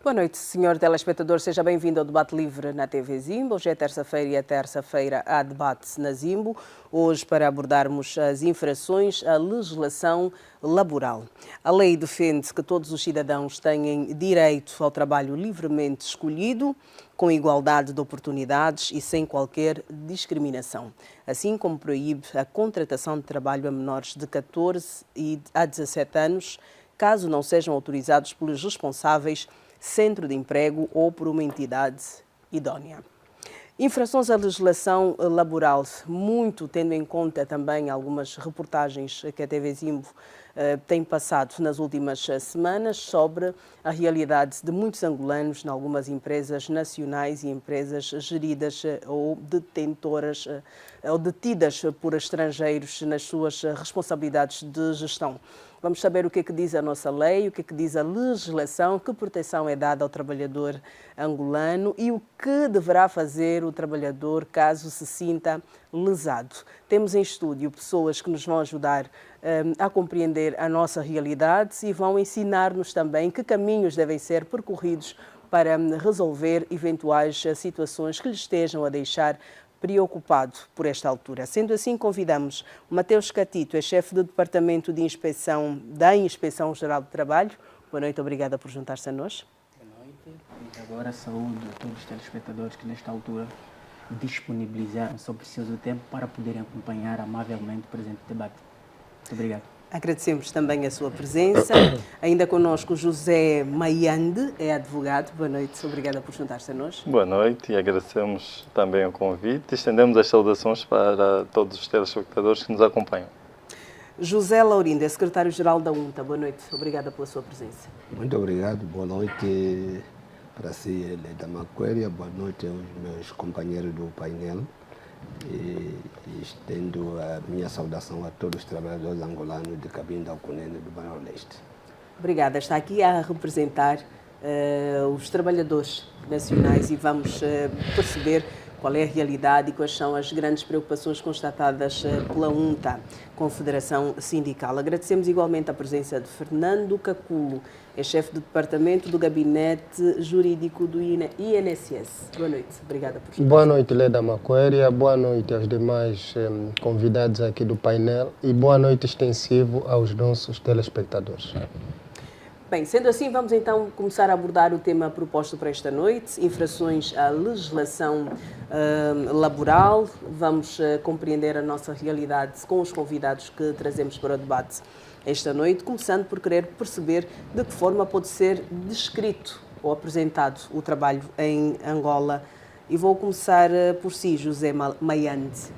Boa noite, senhor telespectador. Seja bem-vindo ao Debate Livre na TV Zimbo. Hoje é terça-feira e a terça-feira há debate na Zimbo. Hoje para abordarmos as infrações à legislação laboral. A lei defende que todos os cidadãos têm direito ao trabalho livremente escolhido, com igualdade de oportunidades e sem qualquer discriminação, assim como proíbe a contratação de trabalho a menores de 14 a 17 anos, caso não sejam autorizados pelos responsáveis centro de emprego ou por uma entidade idónea. Infrações à legislação laboral, muito tendo em conta também algumas reportagens que a TV Zimbo tem passado nas últimas semanas sobre a realidade de muitos angolanos em algumas empresas nacionais e empresas geridas ou detentoras ou detidas por estrangeiros nas suas responsabilidades de gestão. Vamos saber o que é que diz a nossa lei, o que é que diz a legislação, que proteção é dada ao trabalhador angolano e o que deverá fazer o trabalhador caso se sinta lesado. Temos em estúdio pessoas que nos vão ajudar a compreender a nossa realidade e vão ensinar-nos também que caminhos devem ser percorridos para resolver eventuais situações que lhes estejam a deixar preocupado por esta altura. Sendo assim, convidamos o Mateus Catito, é chefe do Departamento de Inspeção da Inspeção Geral do Trabalho. Boa noite, obrigada por juntar-se a nós. Boa noite e agora saúdo a todos os telespectadores que nesta altura disponibilizaram seu precioso tempo para poderem acompanhar amavelmente o presente debate. Muito obrigado. Agradecemos também a sua presença. Ainda connosco José Maiande, é advogado. Boa noite, obrigada por juntar-se a nós. Boa noite e agradecemos também o convite e estendemos as saudações para todos os telespectadores que nos acompanham. José Laurindo, é secretário-geral da UNTA. Boa noite, obrigada pela sua presença. Muito obrigado, boa noite para si, Leda Maquéria, boa noite aos meus companheiros do painel. E estendo a minha saudação a todos os trabalhadores angolanos de Cabinda ao Cunene do Bairro Leste. Obrigada. Está aqui a representar os trabalhadores nacionais e vamos perceber qual é a realidade e quais são as grandes preocupações constatadas pela UNTA, Confederação Sindical. Agradecemos igualmente a presença de Fernando Caculo, é chefe do Departamento do Gabinete Jurídico do INSS. Boa noite, obrigada por estar. Boa noite, Leda Maquéria, boa noite aos demais convidados aqui do painel e boa noite extensivo aos nossos telespectadores. Bem, sendo assim, vamos então começar a abordar o tema proposto para esta noite, infrações à legislação laboral. Vamos compreender a nossa realidade com os convidados que trazemos para o debate esta noite, começando por querer perceber de que forma pode ser descrito ou apresentado o trabalho em Angola. E vou começar por si, José Maiande.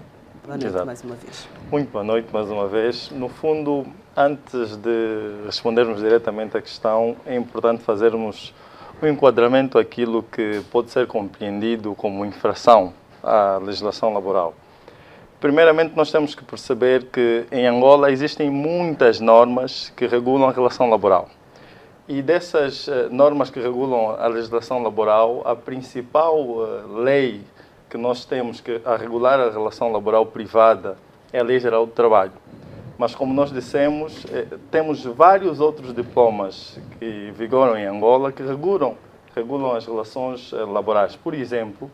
Boa noite. Exato. Mais uma vez. Muito boa noite mais uma vez. No fundo, antes de respondermos diretamente à questão, é importante fazermos um enquadramento daquilo que pode ser compreendido como infração à legislação laboral. Primeiramente, nós temos que perceber que em Angola existem muitas normas que regulam a relação laboral. E dessas normas que regulam a legislação laboral, a principal lei que nós temos a regular a relação laboral privada é a Lei Geral do Trabalho. Mas, como nós dissemos, temos vários outros diplomas que vigoram em Angola que regulam as relações laborais. Por exemplo,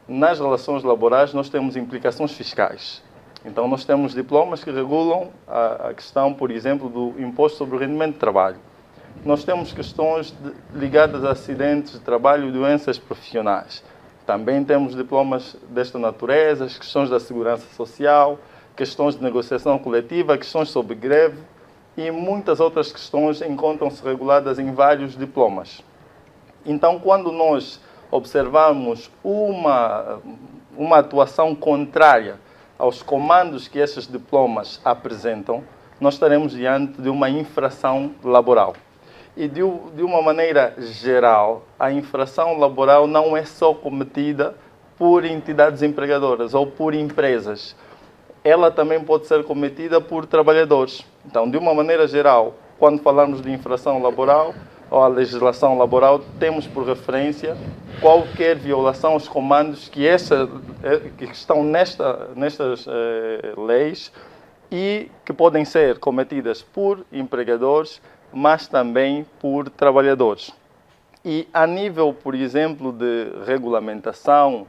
nas relações laborais nós temos implicações fiscais. Então, nós temos diplomas que regulam a questão, por exemplo, do imposto sobre o rendimento de trabalho. Nós temos questões ligadas a acidentes de trabalho e doenças profissionais. Também temos diplomas desta natureza, as questões da segurança social, questões de negociação coletiva, questões sobre greve e muitas outras questões encontram-se reguladas em vários diplomas. Então, quando nós observamos uma atuação contrária aos comandos que esses diplomas apresentam, nós estaremos diante de uma infração laboral. E de uma maneira geral, a infração laboral não é só cometida por entidades empregadoras ou por empresas. Ela também pode ser cometida por trabalhadores. Então, de uma maneira geral, quando falamos de infração laboral ou a legislação laboral, temos por referência qualquer violação aos comandos que estão nestas leis e que podem ser cometidas por empregadores, mas também por trabalhadores. E a nível, por exemplo, de regulamentação,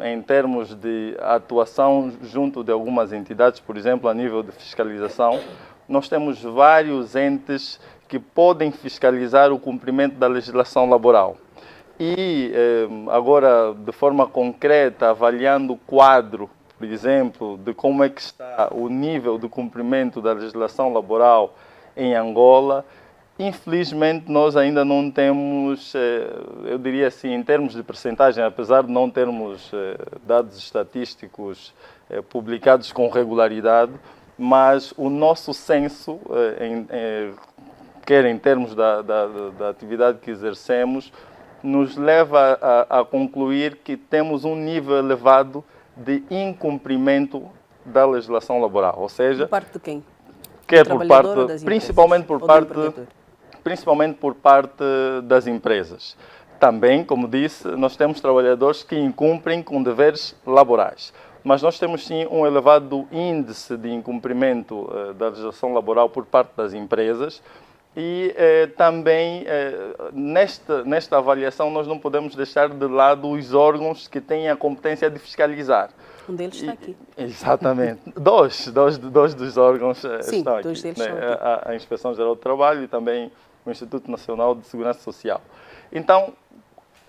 em termos de atuação junto de algumas entidades, por exemplo, a nível de fiscalização, nós temos vários entes que podem fiscalizar o cumprimento da legislação laboral. E agora, de forma concreta, avaliando o quadro, por exemplo, de como é que está o nível de cumprimento da legislação laboral em Angola, infelizmente nós ainda não temos, eu diria assim, em termos de percentagem, apesar de não termos dados estatísticos publicados com regularidade, mas o nosso censo, quer em termos da atividade que exercemos, nos leva a concluir que temos um nível elevado de incumprimento da legislação laboral, ou seja, por parte de quem? Quer por parte, principalmente por parte das empresas. Também, como disse, nós temos trabalhadores que incumprem com deveres laborais, mas nós temos sim um elevado índice de incumprimento da legislação laboral por parte das empresas. E também, nesta avaliação, nós não podemos deixar de lado os órgãos que têm a competência de fiscalizar. Um deles está aqui. Exatamente. Dois dos órgãos estão aqui. Dois deles estão aqui. A Inspeção Geral do Trabalho e também o Instituto Nacional de Segurança Social. Então,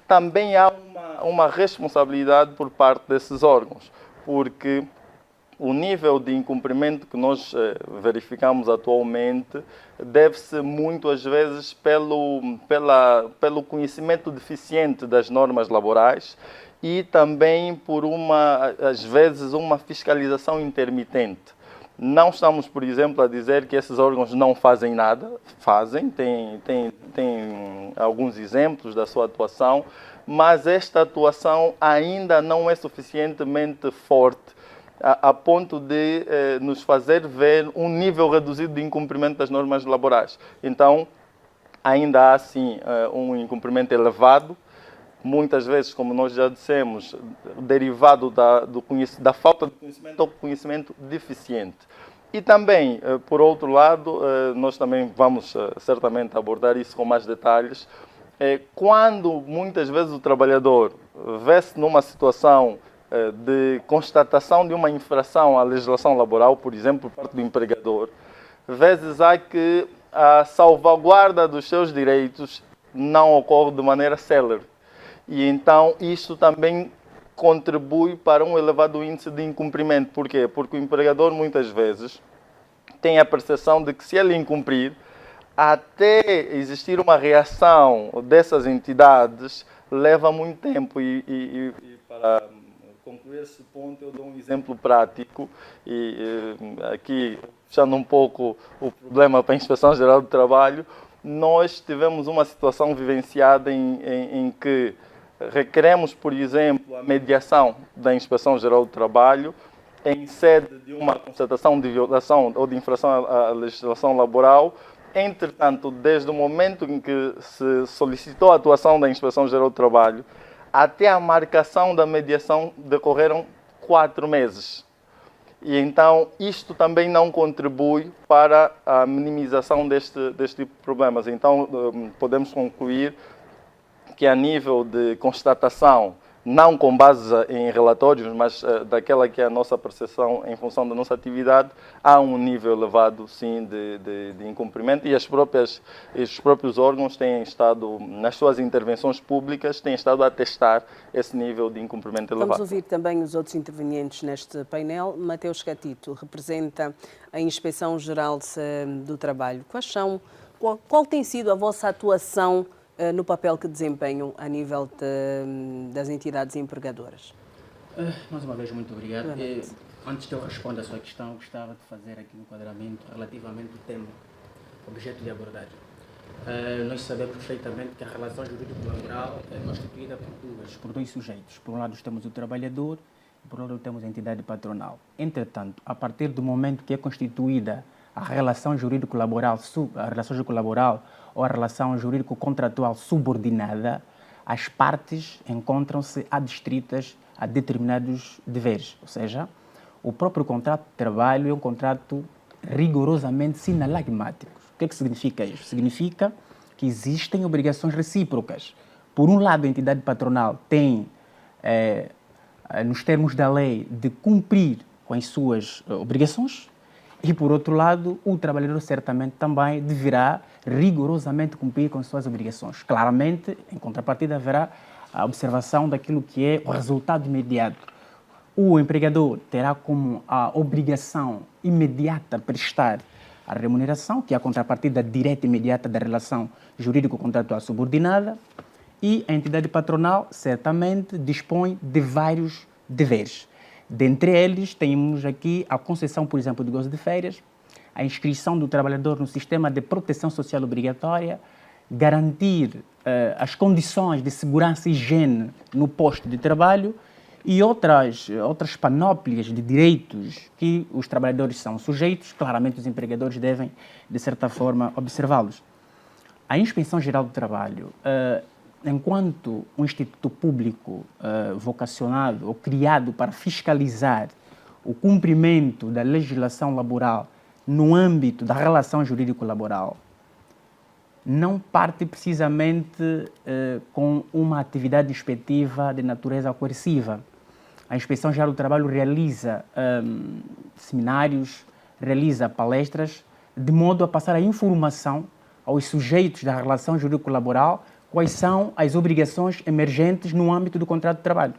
também há uma responsabilidade por parte desses órgãos, porque o nível de incumprimento que nós verificamos atualmente deve-se muitas vezes pelo conhecimento deficiente das normas laborais e também por às vezes, uma fiscalização intermitente. Não estamos, por exemplo, a dizer que esses órgãos não fazem nada, fazem, tem alguns exemplos da sua atuação, mas esta atuação ainda não é suficientemente forte a ponto de nos fazer ver um nível reduzido de incumprimento das normas laborais. Então, ainda há, sim, um incumprimento elevado, muitas vezes, como nós já dissemos, derivado da falta de conhecimento ou conhecimento deficiente. E também, por outro lado, nós também vamos certamente abordar isso com mais detalhes, quando muitas vezes o trabalhador vê-se numa situação de constatação de uma infração à legislação laboral, por exemplo, por parte do empregador, vezes há que a salvaguarda dos seus direitos não ocorre de maneira célere. E então isso também contribui para um elevado índice de incumprimento. Por quê? Porque o empregador muitas vezes tem a percepção de que se ele incumprir, até existir uma reação dessas entidades, leva muito tempo. E para concluir esse ponto, eu dou um exemplo prático, e aqui, fechando um pouco o problema para a Inspeção Geral do Trabalho, nós tivemos uma situação vivenciada em que requeremos, por exemplo, a mediação da Inspeção Geral do Trabalho em sede de uma constatação de violação ou de infração à legislação laboral. Entretanto, desde o momento em que se solicitou a atuação da Inspeção Geral do Trabalho até a marcação da mediação decorreram 4 meses. E então isto também não contribui para a minimização deste tipo de problemas. Então podemos concluir que a nível de constatação, não com base em relatórios, mas daquela que é a nossa percepção em função da nossa atividade, há um nível elevado, sim, de incumprimento, e os próprios órgãos têm estado, nas suas intervenções públicas, têm estado a testar esse nível de incumprimento elevado. Vamos ouvir também os outros intervenientes neste painel. Mateus Catito representa a Inspeção Geral do Trabalho. Qual tem sido a vossa atuação no papel que desempenham a nível das entidades empregadoras? Mais uma vez, muito obrigado. Antes de eu responder a sua questão, gostava de fazer aqui um enquadramento relativamente ao tema, objeto de abordagem. Nós sabemos perfeitamente que a relação jurídico-laboral é constituída por dois sujeitos. Por um lado temos o trabalhador e por outro lado temos a entidade patronal. Entretanto, a partir do momento que é constituída a relação jurídico-laboral ou a relação jurídico-contratual subordinada, as partes encontram-se adstritas a determinados deveres. Ou seja, o próprio contrato de trabalho é um contrato rigorosamente sinalagmático. O que significa isso? Significa que existem obrigações recíprocas. Por um lado, a entidade patronal tem, nos termos da lei, de cumprir com as suas obrigações, e, por outro lado, o trabalhador certamente também deverá rigorosamente cumprir com as suas obrigações. Claramente, em contrapartida, haverá a observação daquilo que é o resultado imediato. O empregador terá como a obrigação imediata prestar a remuneração, que é a contrapartida direta e imediata da relação jurídico-contratual subordinada, e a entidade patronal certamente dispõe de vários deveres. Dentre eles, temos aqui a concessão, por exemplo, de gozo de férias, a inscrição do trabalhador no sistema de proteção social obrigatória, garantir as condições de segurança e higiene no posto de trabalho e outras panóplias de direitos que os trabalhadores são sujeitos. Claramente, os empregadores devem, de certa forma, observá-los. A Inspeção Geral do Trabalho, enquanto um instituto público vocacionado ou criado para fiscalizar o cumprimento da legislação laboral no âmbito da relação jurídico-laboral, não parte precisamente com uma atividade inspectiva de natureza coerciva. A Inspeção Geral do Trabalho realiza seminários, realiza palestras, de modo a passar a informação aos sujeitos da relação jurídico-laboral quais são as obrigações emergentes no âmbito do contrato de trabalho,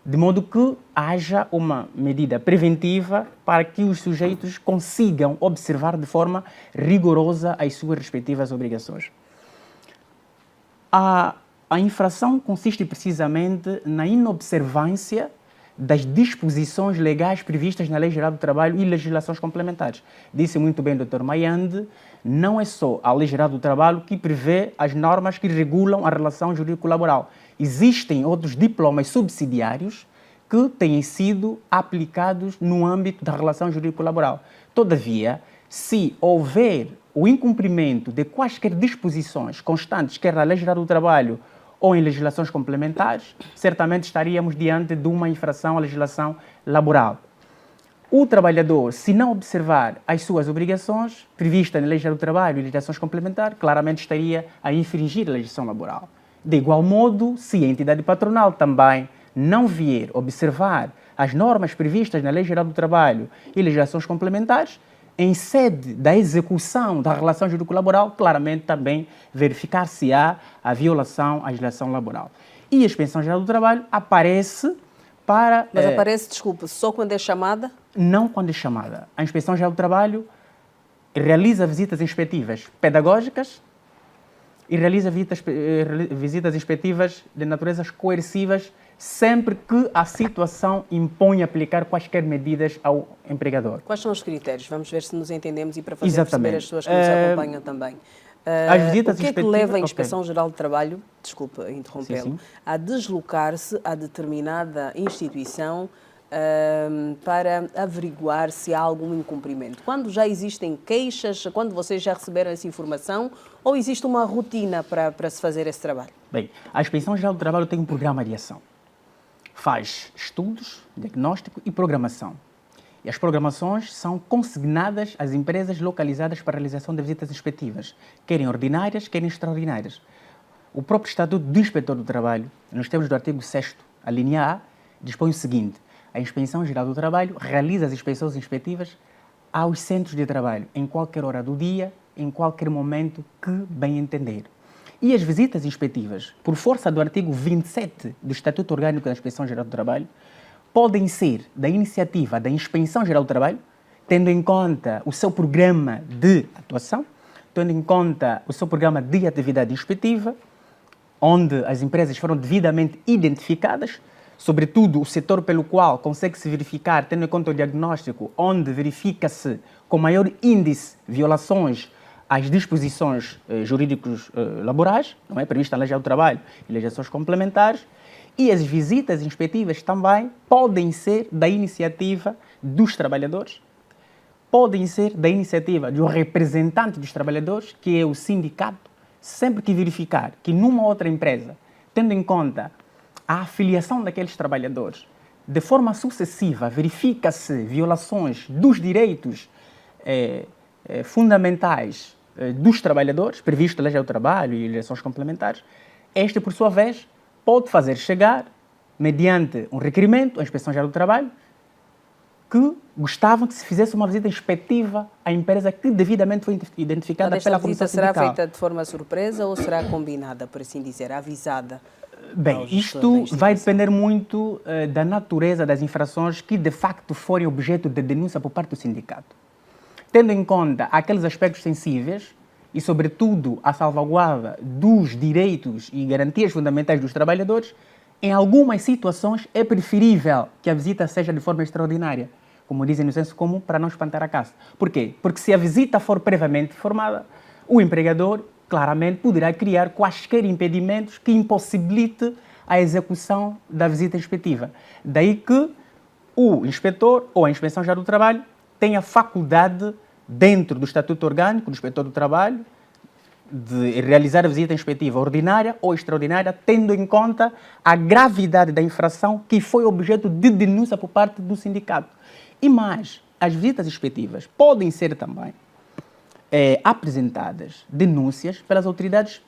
de modo que haja uma medida preventiva para que os sujeitos consigam observar de forma rigorosa as suas respectivas obrigações. A infração consiste precisamente na inobservância das disposições legais previstas na Lei Geral do Trabalho e legislações complementares. Disse muito bem o Dr. Mayande, não é só a Lei Geral do Trabalho que prevê as normas que regulam a relação jurídico-laboral. Existem outros diplomas subsidiários que têm sido aplicados no âmbito da relação jurídico-laboral. Todavia, se houver o incumprimento de quaisquer disposições constantes, quer na Lei Geral do Trabalho ou em legislações complementares, certamente estaríamos diante de uma infração à legislação laboral. O trabalhador, se não observar as suas obrigações previstas na Lei Geral do Trabalho e legislações complementares, claramente estaria a infringir a legislação laboral. De igual modo, se a entidade patronal também não vier observar as normas previstas na Lei Geral do Trabalho e legislações complementares, em sede da execução da relação jurídico-laboral, claramente também verificar-se-á a violação à legislação laboral. E a Inspeção Geral do Trabalho aparece para... Mas aparece, desculpa, só quando é chamada? Não quando é chamada. A Inspeção Geral do Trabalho realiza visitas inspectivas pedagógicas e realiza visitas inspectivas de naturezas coercivas sempre que a situação impõe aplicar quaisquer medidas ao empregador. Quais são os critérios? Vamos ver se nos entendemos e para fazer perceber as pessoas que nos acompanham também. O que é que leva a Inspeção Geral do Trabalho, desculpa interrompê-lo, a deslocar-se a determinada instituição para averiguar se há algum incumprimento? Quando já existem queixas, quando vocês já receberam essa informação, ou existe uma rotina para se fazer esse trabalho? Bem, a Inspeção Geral do Trabalho tem um programa de ação. Faz estudos, diagnóstico e programação. E as programações são consignadas às empresas localizadas para a realização de visitas inspectivas, querem ordinárias, querem extraordinárias. O próprio Estatuto do Inspetor do Trabalho, nos termos do artigo 6º, a linha A, dispõe o seguinte: a Inspeção Geral do Trabalho realiza as inspeções inspectivas aos centros de trabalho, em qualquer hora do dia, em qualquer momento que bem entender. E as visitas inspectivas, por força do artigo 27 do Estatuto Orgânico da Inspeção Geral do Trabalho, podem ser da iniciativa da Inspeção Geral do Trabalho, tendo em conta o seu programa de atuação, tendo em conta o seu programa de atividade inspectiva, onde as empresas foram devidamente identificadas, sobretudo o setor pelo qual consegue-se verificar, tendo em conta o diagnóstico, onde verifica-se com maior índice violações às disposições jurídicos laborais, não é prevista na Lei Geral do Trabalho e legislações complementares, e as visitas inspectivas também podem ser da iniciativa dos trabalhadores, podem ser da iniciativa de um representante dos trabalhadores, que é o sindicato, sempre que verificar que numa outra empresa, tendo em conta a afiliação daqueles trabalhadores, de forma sucessiva verifica-se violações dos direitos fundamentais dos trabalhadores, previsto na Lei do Trabalho e legislações complementares, este, por sua vez, pode fazer chegar, mediante um requerimento à Inspeção Geral do Trabalho, que gostavam que se fizesse uma visita inspectiva à empresa que devidamente foi identificada pela Comissão Sindical. Será feita de forma surpresa ou será combinada, por assim dizer, avisada? Bem, isto vai depender muito da natureza das infrações que de facto forem objeto de denúncia por parte do sindicato. Tendo em conta aqueles aspectos sensíveis e, sobretudo, a salvaguarda dos direitos e garantias fundamentais dos trabalhadores, em algumas situações é preferível que a visita seja de forma extraordinária, como dizem no senso comum, para não espantar a caça. Por quê? Porque se a visita for previamente informada, o empregador claramente poderá criar quaisquer impedimentos que impossibilite a execução da visita inspectiva. Daí que o inspetor ou a Inspeção Geral do Trabalho tem a faculdade, dentro do Estatuto Orgânico do Inspetor do Trabalho, de realizar a visita inspectiva ordinária ou extraordinária, tendo em conta a gravidade da infração que foi objeto de denúncia por parte do sindicato. E mais, as visitas inspectivas podem ser também apresentadas denúncias pelas autoridades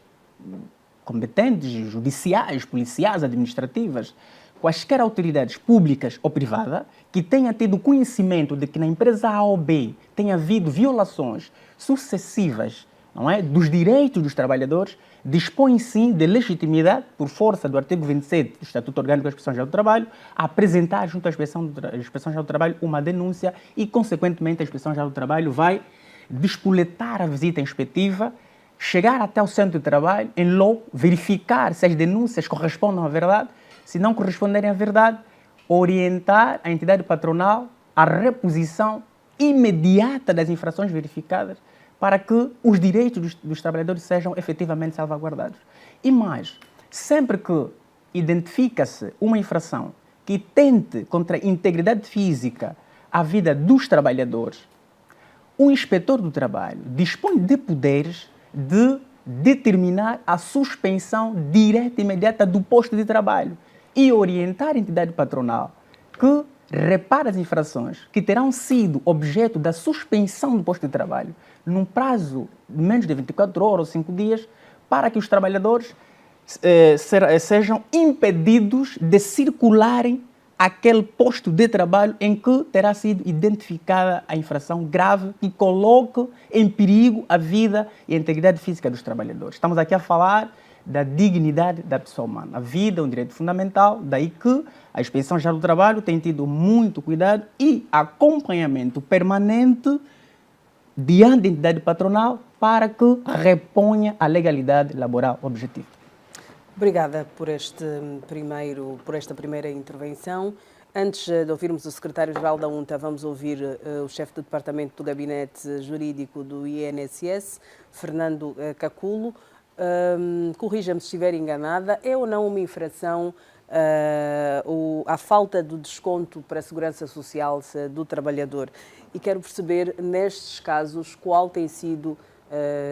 competentes, judiciais, policiais, administrativas, quaisquer autoridades públicas ou privadas que tenham tido conhecimento de que na empresa A ou B tenha havido violações sucessivas, não é, dos direitos dos trabalhadores, dispõe sim de legitimidade, por força do artigo 27 do Estatuto Orgânico da Inspeção Geral do Trabalho, a apresentar junto à Inspeção Geral do Trabalho uma denúncia e, consequentemente, a Inspeção Geral do Trabalho vai despoletar a visita inspectiva, chegar até o centro de trabalho, em loco, verificar se as denúncias correspondem à verdade. Se não corresponderem à verdade, orientar a entidade patronal à reposição imediata das infrações verificadas para que os direitos dos trabalhadores sejam efetivamente salvaguardados. E mais, sempre que identifica-se uma infração que tente contra a integridade física, a vida dos trabalhadores, o inspetor do trabalho dispõe de poderes de determinar a suspensão direta e imediata do posto de trabalho e orientar a entidade patronal que repara as infrações que terão sido objeto da suspensão do posto de trabalho num prazo de menos de 24 horas ou 5 dias, para que os trabalhadores sejam impedidos de circularem aquele posto de trabalho em que terá sido identificada a infração grave que coloque em perigo a vida e a integridade física dos trabalhadores. Estamos aqui a falar da dignidade da pessoa humana. A vida é um direito fundamental, daí que a Inspeção Geral do Trabalho tem tido muito cuidado e acompanhamento permanente diante da entidade patronal para que reponha a legalidade laboral objetiva. Obrigada por esta primeira intervenção. Antes de ouvirmos o secretário-geral da UNTA, vamos ouvir o chefe do Departamento do Gabinete Jurídico do INSS, Fernando Caculo. Corrija-me se estiver enganada, é ou não uma infração a falta do desconto para a segurança social do trabalhador? E quero perceber, nestes casos, qual tem sido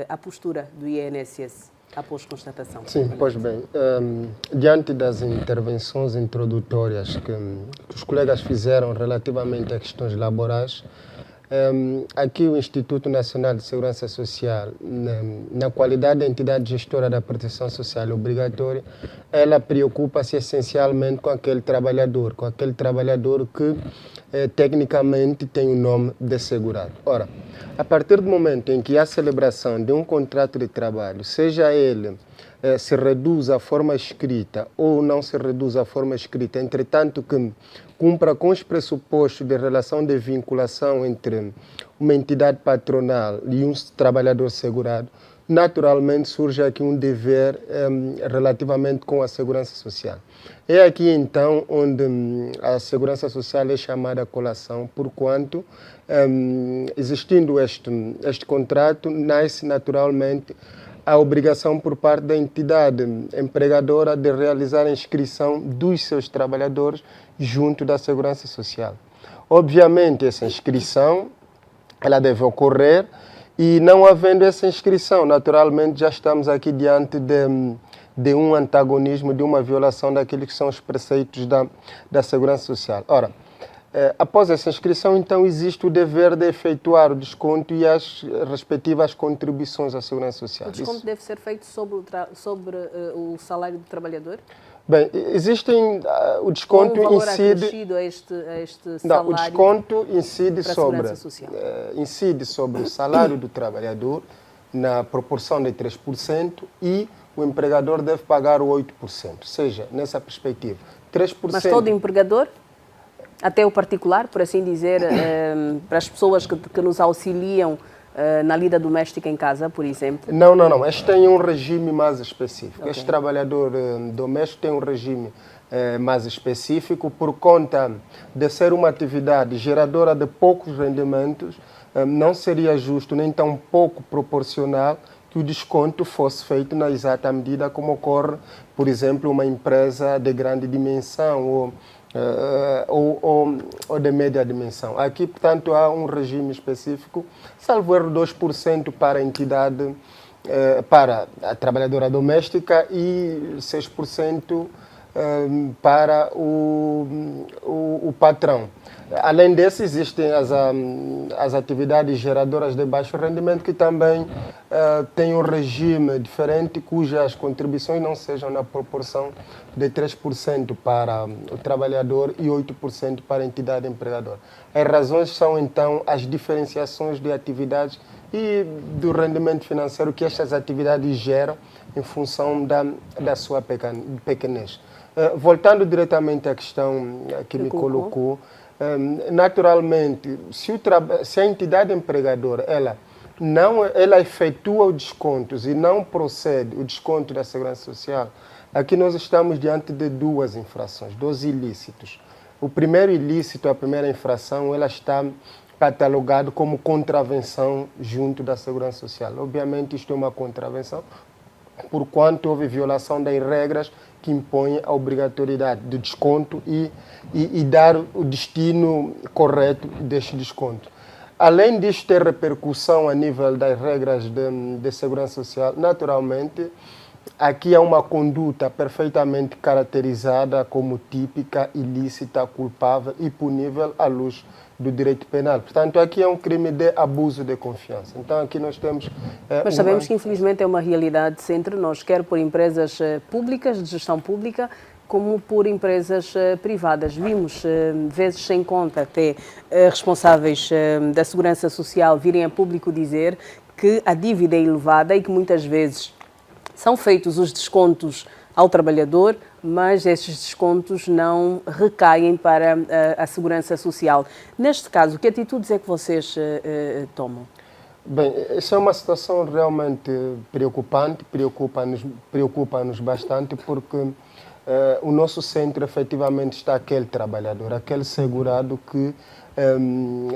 a postura do INSS após constatação. Sim, pois bem, diante das intervenções introdutórias que os colegas fizeram relativamente a questões laborais, aqui o Instituto Nacional de Segurança Social, na qualidade de entidade gestora da proteção social obrigatória, ela preocupa-se essencialmente com aquele trabalhador que tecnicamente tem o nome de segurado. Ora, a partir do momento em que há celebração de um contrato de trabalho, seja ele se reduz à forma escrita ou não se reduz à forma escrita, entretanto que cumpra com os pressupostos de relação de vinculação entre uma entidade patronal e um trabalhador segurado, naturalmente surge aqui um dever relativamente com a segurança social. É aqui então onde a segurança social é chamada a colação, porquanto, existindo este contrato, nasce naturalmente a obrigação por parte da entidade empregadora de realizar a inscrição dos seus trabalhadores junto da Segurança Social. Obviamente, essa inscrição ela deve ocorrer e, não havendo essa inscrição, naturalmente já estamos aqui diante de um antagonismo, de uma violação daqueles que são os preceitos da Segurança Social. Ora, Após essa inscrição, então, existe o dever de efetuar o desconto e as respectivas contribuições à Segurança Social. O desconto deve ser feito sobre o salário do trabalhador? Bem, existem o desconto com um valor incide acrescido a este salário. Não, o desconto incide sobre o salário do trabalhador na proporção de 3% e o empregador deve pagar o 8%. Ou seja, nessa perspectiva, 3%. Mas todo empregador? Até o particular, por assim dizer, para as pessoas que nos auxiliam na lida doméstica em casa, por exemplo? Não. Este tem um regime mais específico. Okay. Este trabalhador doméstico tem um regime mais específico por conta de ser uma atividade geradora de poucos rendimentos. Não seria justo, nem tão pouco proporcional, que o desconto fosse feito na exata medida como ocorre, por exemplo, uma empresa de grande dimensão ou de média dimensão. Aqui, portanto, há um regime específico, salvo erro 2% para a entidade, para a trabalhadora doméstica e 6% para o patrão. Além desse, existem as atividades geradoras de baixo rendimento que também têm um regime diferente, cujas contribuições não sejam na proporção de 3% para o trabalhador e 8% para a entidade empregadora. As razões são, então, as diferenciações de atividades e do rendimento financeiro que estas atividades geram em função da sua pequenez. Voltando diretamente à questão que me colocou, naturalmente, se a entidade empregadora ela efetua os descontos e não procede o desconto da Segurança Social, aqui nós estamos diante de duas infrações, dois ilícitos. O primeiro ilícito, a primeira infração, ela está catalogado como contravenção junto da Segurança Social. Obviamente, isto é uma contravenção, porquanto houve violação das regras que impõem a obrigatoriedade de desconto e dar o destino correto deste desconto. Além disto ter repercussão a nível das regras de segurança social, naturalmente, aqui há uma conduta perfeitamente caracterizada como típica, ilícita, culpável e punível à luz do direito penal. Portanto, aqui é um crime de abuso de confiança. Então, aqui nós temos... Mas sabemos que, infelizmente, é uma realidade entre nós, quer por empresas públicas, de gestão pública, como por empresas privadas. Vimos, vezes sem conta, até responsáveis da Segurança Social virem a público dizer que a dívida é elevada e que muitas vezes são feitos os descontos ao trabalhador, mas estes descontos não recaem para a Segurança Social. Neste caso, que atitudes é que vocês tomam? Bem, essa é uma situação realmente preocupante, preocupa-nos bastante, porque o nosso centro efetivamente está aquele trabalhador, aquele segurado que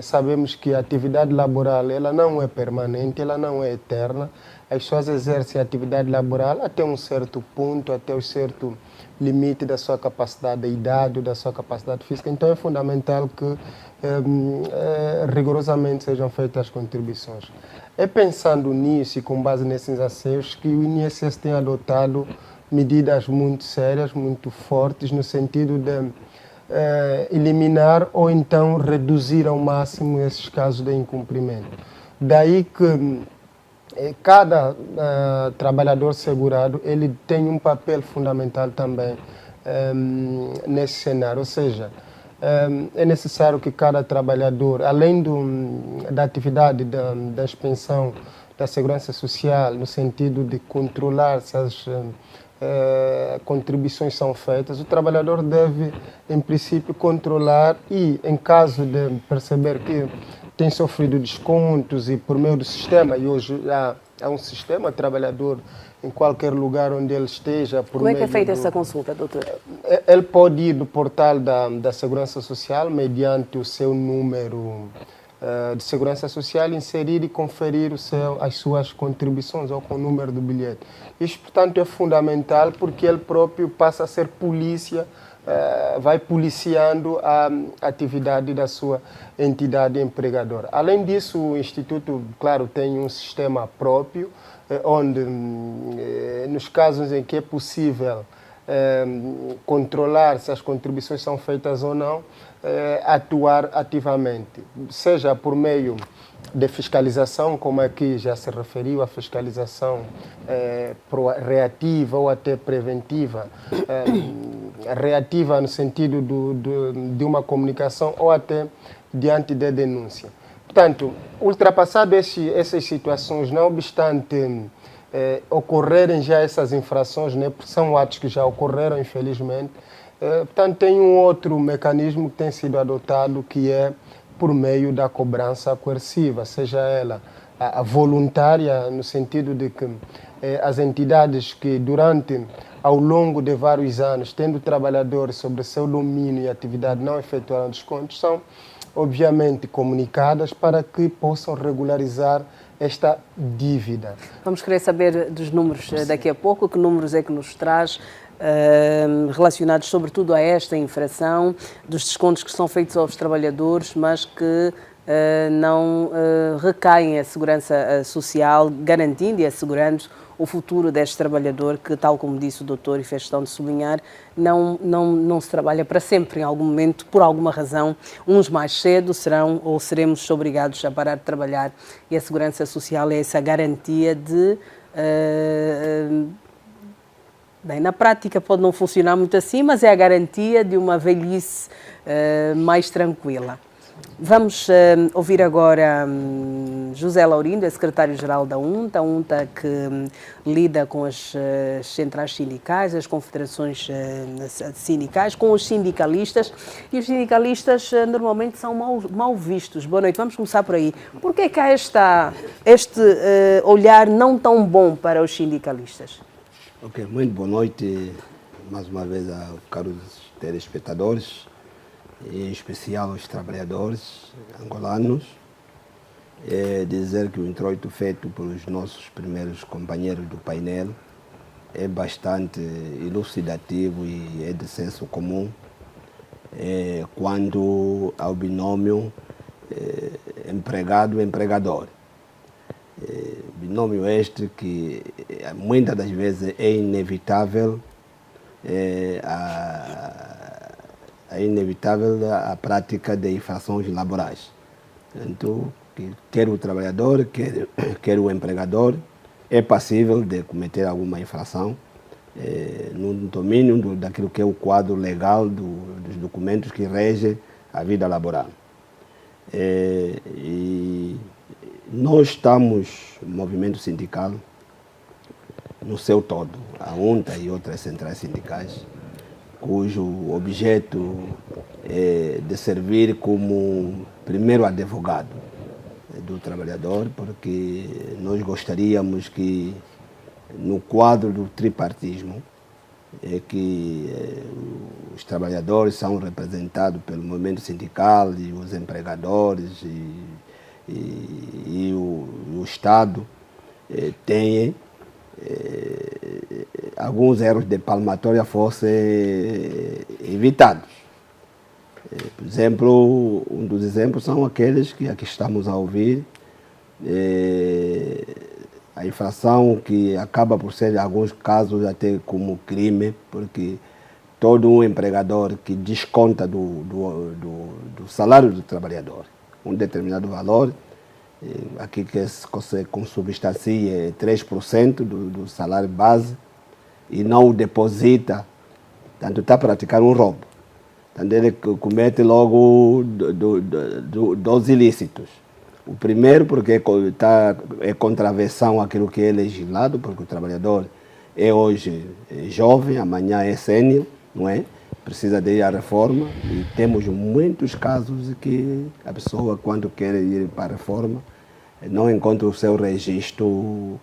sabemos que a atividade laboral ela não é permanente, ela não é eterna. As pessoas exercem a atividade laboral até um certo ponto, até um certo limite da sua capacidade, da idade, da sua capacidade física. Então é fundamental que rigorosamente sejam feitas as contribuições. É pensando nisso e com base nesses aceios que o INSS tem adotado medidas muito sérias, muito fortes, no sentido de eliminar ou então reduzir ao máximo esses casos de incumprimento. Daí que cada trabalhador segurado ele tem um papel fundamental também nesse cenário, ou seja, é necessário que cada trabalhador, além da atividade da expensão da segurança social, no sentido de controlar se as contribuições são feitas, o trabalhador deve, em princípio, controlar e, em caso de perceber que tem sofrido descontos e por meio do sistema, e hoje há um sistema trabalhador em qualquer lugar onde ele esteja. Como é que é feita essa consulta, doutor? Ele pode ir no portal da Segurança Social, mediante o seu número de Segurança Social, inserir e conferir as suas contribuições ou com o número do bilhete. Isto, portanto, é fundamental porque ele próprio passa a ser polícia, vai policiando a atividade da sua entidade empregadora. Além disso, o Instituto, claro, tem um sistema próprio, onde, nos casos em que é possível controlar se as contribuições são feitas ou não, atuar ativamente, seja por meio de fiscalização, como aqui já se referiu, a fiscalização reativa ou até preventiva, reativa no sentido de uma comunicação ou até diante de denúncia. Portanto, ultrapassado essas situações, não obstante ocorrerem já essas infrações, né, são atos que já ocorreram, infelizmente, portanto, tem um outro mecanismo que tem sido adotado, que é por meio da cobrança coerciva, seja ela a voluntária, no sentido de que as entidades que ao longo de vários anos, tendo trabalhadores sobre seu domínio e atividade não efetuaram descontos, são obviamente comunicadas para que possam regularizar esta dívida. Vamos querer saber dos números daqui a pouco. Que números é que nos traz relacionados sobretudo a esta infração, dos descontos que são feitos aos trabalhadores, mas que não recaem a segurança social, garantindo e assegurando o futuro deste trabalhador que, tal como disse o doutor e fez questão de sublinhar, não se trabalha para sempre. Em algum momento, por alguma razão, uns mais cedo serão ou seremos obrigados a parar de trabalhar, e a segurança social é essa garantia de... Bem, na prática pode não funcionar muito assim, mas é a garantia de uma velhice mais tranquila. Vamos ouvir agora José Laurindo, é secretário-geral da UNTA que lida com as centrais sindicais, as confederações sindicais, com os sindicalistas, e os sindicalistas normalmente são mal vistos. Boa noite, vamos começar por aí. Por que é que há este olhar não tão bom para os sindicalistas? Ok, muito boa noite mais uma vez a caros telespectadores, em especial aos trabalhadores angolanos. É dizer que o introito feito pelos nossos primeiros companheiros do painel é bastante elucidativo e é de senso comum quando ao binômio empregado-empregador. Binômio este que muitas das vezes é inevitável a prática de infrações laborais. Portanto, quer o trabalhador, quer o empregador é passível de cometer alguma infração no domínio daquilo que é o quadro legal dos documentos que regem a vida laboral. E nós estamos, o movimento sindical, no seu todo, a UNTA e outras centrais sindicais, cujo objeto é de servir como primeiro advogado do trabalhador, porque nós gostaríamos que, no quadro do tripartismo, que os trabalhadores são representados pelo movimento sindical e os empregadores e o Estado tenham alguns erros de palmatória fossem evitados. Por exemplo, um dos exemplos são aqueles que aqui estamos a ouvir, a infração que acaba por ser, em alguns casos, até como crime, porque todo um empregador que desconta do salário do trabalhador um determinado valor, aqui que se consubstancia 3% do salário base, e não o deposita, portanto está a praticar um roubo. Portanto, ele comete logo dois ilícitos. O primeiro, porque é contravenção àquilo que é legislado, porque o trabalhador é hoje jovem, amanhã é sênior, não é? Precisa de ir à reforma, e temos muitos casos de que a pessoa, quando quer ir para a reforma, não encontra o seu registro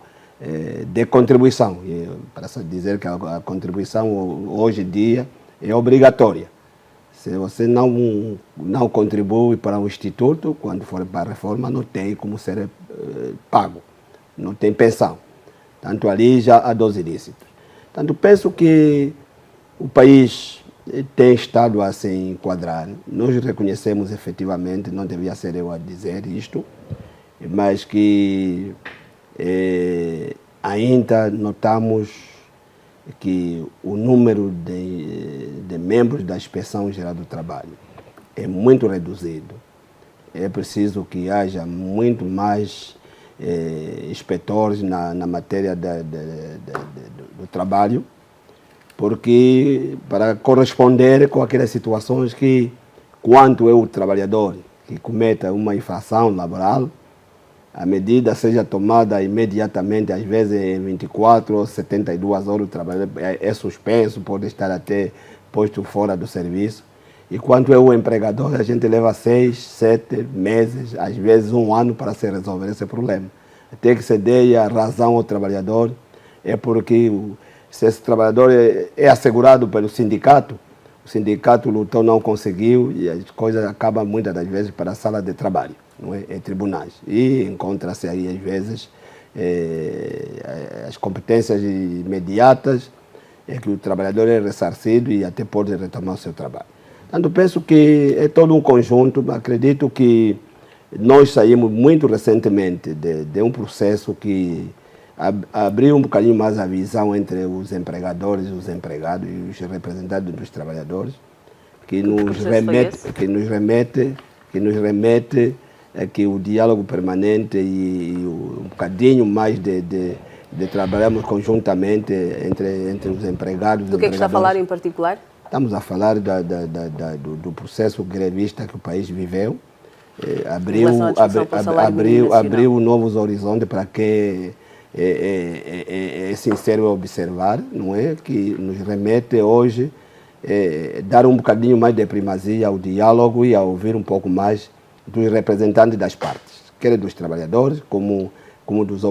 de contribuição. E, para dizer que a contribuição hoje em dia é obrigatória. Se você não contribui para o Instituto, quando for para a reforma, não tem como ser pago, não tem pensão. Tanto ali já há dois ilícitos. Tanto penso que o país tem estado a se enquadrar. Nós reconhecemos efetivamente, não devia ser eu a dizer isto, mas que ainda notamos que o número de membros da Inspeção Geral do Trabalho é muito reduzido. É preciso que haja muito mais inspetores na matéria do trabalho, porque para corresponder com aquelas situações que, quando é o trabalhador que cometa uma infração laboral, a medida seja tomada imediatamente, às vezes em 24 ou 72 horas, o trabalhador é suspenso, pode estar até posto fora do serviço. E quanto é o empregador, a gente leva 6, 7 meses, às vezes 1 ano para se resolver esse problema. Até que se dê a razão ao trabalhador, é porque se esse trabalhador é assegurado pelo sindicato, o sindicato lutou, não conseguiu, e as coisas acabam muitas das vezes para a sala de trabalho, não é? Em tribunais. E encontra-se aí, às vezes, as competências imediatas, é que o trabalhador é ressarcido e até pode retomar o seu trabalho. Portanto, penso que é todo um conjunto. Acredito que nós saímos muito recentemente de um processo que abriu um bocadinho mais a visão entre os empregadores, os empregados e os representantes dos trabalhadores, que nos remete a que o diálogo permanente e um bocadinho mais de trabalharmos conjuntamente entre os empregados. Do que é que está a falar em particular? Estamos a falar do processo grevista que o país viveu. Abriu novos horizontes para que é sincero observar, não é? Que nos remete hoje dar um bocadinho mais de primazia ao diálogo e a ouvir um pouco mais dos representantes das partes, quer dos trabalhadores como dos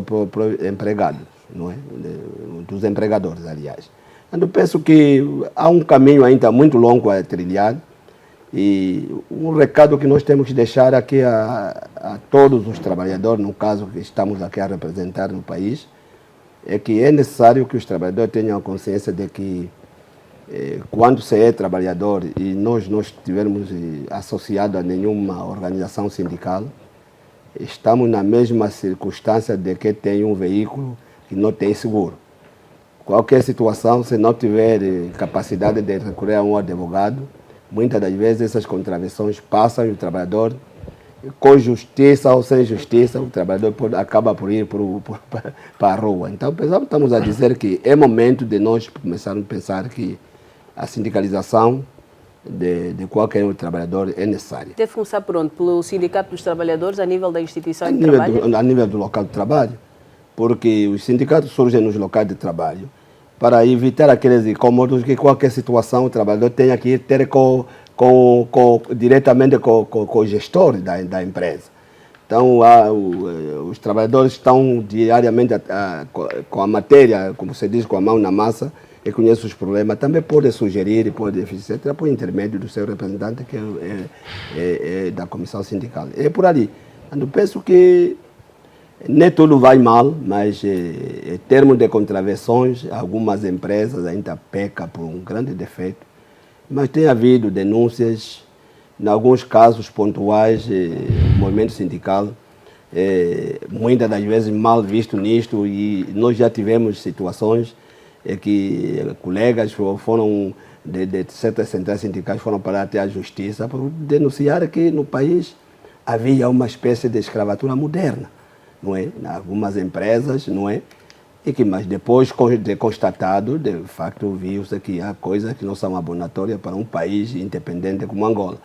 empregados, não é? Dos empregadores, aliás. Eu penso que há um caminho ainda muito longo a trilhar e um recado que nós temos que deixar aqui a todos os trabalhadores, no caso que estamos aqui a representar no país, é que é necessário que os trabalhadores tenham a consciência de que quando se é trabalhador e nós não estivermos associados a nenhuma organização sindical, estamos na mesma circunstância de que tem um veículo que não tem seguro. Qualquer situação, se não tiver capacidade de recorrer a um advogado, muitas das vezes essas contravenções passam e o trabalhador, com justiça ou sem justiça, o trabalhador acaba por ir para a rua. Então, estamos a dizer que é momento de nós começarmos a pensar que a sindicalização de qualquer outro trabalhador é necessária. Deve começar por onde? Pelo Sindicato dos Trabalhadores, a nível da instituição de trabalho? A nível do local de trabalho, porque os sindicatos surgem nos locais de trabalho para evitar aqueles incômodos que qualquer situação o trabalhador tenha que ter diretamente com o gestor da empresa. Então, os trabalhadores estão diariamente com a matéria, como se diz, com a mão na massa, e conhecem os problemas. Também pode sugerir e pode, etc., por intermédio do seu representante, que é da comissão sindical. É por ali. Eu penso que nem tudo vai mal, mas em termos de contravenções, algumas empresas ainda pecam por um grande defeito. Mas tem havido denúncias, em alguns casos pontuais, o movimento sindical, muitas das vezes mal visto nisto, e nós já tivemos situações que colegas foram de certas centrais sindicais foram parar até a justiça por denunciar que no país havia uma espécie de escravatura moderna, não é? Em algumas empresas, não é? Mas depois de constatado, de facto, viu-se que há coisas que não são abonatórias para um país independente como Angola.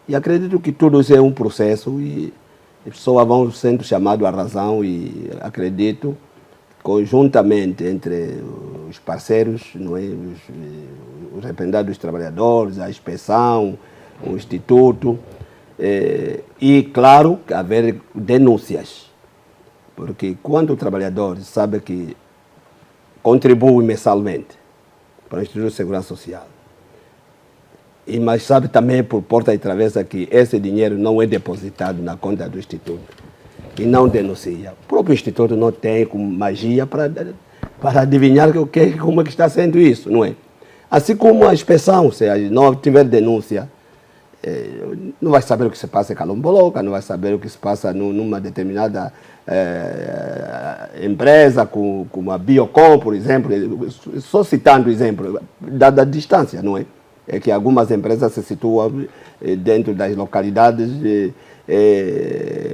E acredito que tudo isso é um processo e as pessoas vão sendo chamadas à razão e acredito, conjuntamente entre os parceiros, não é? Os representantes dos trabalhadores, a inspeção, o instituto, e, claro, haver denúncias. Porque quando o trabalhador sabe que contribui mensalmente para o Instituto de Segurança Social, mas sabe também por porta e travessa que esse dinheiro não é depositado na conta do Instituto e não denuncia, o próprio Instituto não tem magia para adivinhar como é que está sendo isso, não é? Assim como a inspeção, se não tiver denúncia, não vai saber o que se passa em Calomboloca, não vai saber o que se passa numa determinada empresa, como a Biocom, por exemplo. Só citando o exemplo, dada a distância, não é? É que algumas empresas se situam dentro das localidades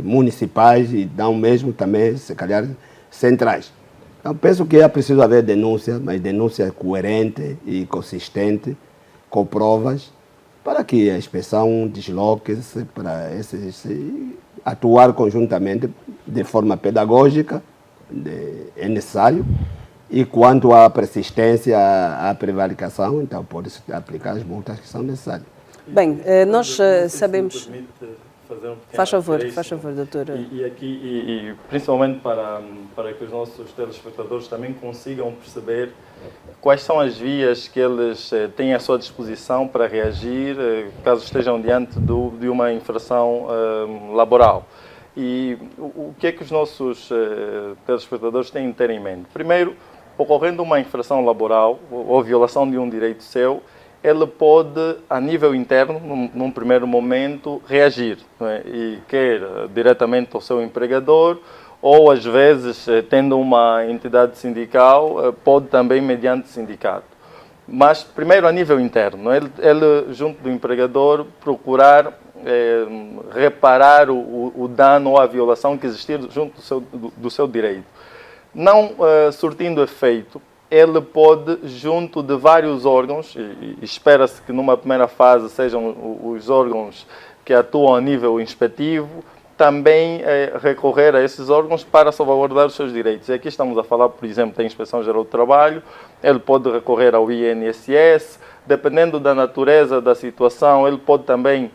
municipais e não mesmo também, se calhar, centrais. Então, penso que é preciso haver denúncia, mas denúncia coerente e consistente, com provas, para que a inspeção desloque-se para atuar conjuntamente de forma pedagógica, é necessário, e quanto à persistência, à prevaricação, então pode-se aplicar as multas que são necessárias. Bem, nós sabemos... Faz favor, doutor. E aqui, principalmente para que os nossos telespectadores também consigam perceber quais são as vias que eles têm à sua disposição para reagir caso estejam diante de uma infração laboral. E o que é que os nossos telespectadores têm de ter em mente? Primeiro, ocorrendo uma infração laboral ou violação de um direito seu, ele pode, a nível interno, num primeiro momento, reagir, não é? E quer diretamente ao seu empregador, ou às vezes, tendo uma entidade sindical, pode também mediante sindicato. Mas, primeiro, a nível interno, não é? Ele junto do empregador, procurar reparar o dano ou a violação que existir junto do seu direito. Não surtindo efeito, ele pode, junto de vários órgãos, e espera-se que numa primeira fase sejam os órgãos que atuam a nível inspetivo, também recorrer a esses órgãos para salvaguardar os seus direitos. E aqui estamos a falar, por exemplo, da Inspeção Geral do Trabalho, ele pode recorrer ao INSS, dependendo da natureza da situação, ele pode também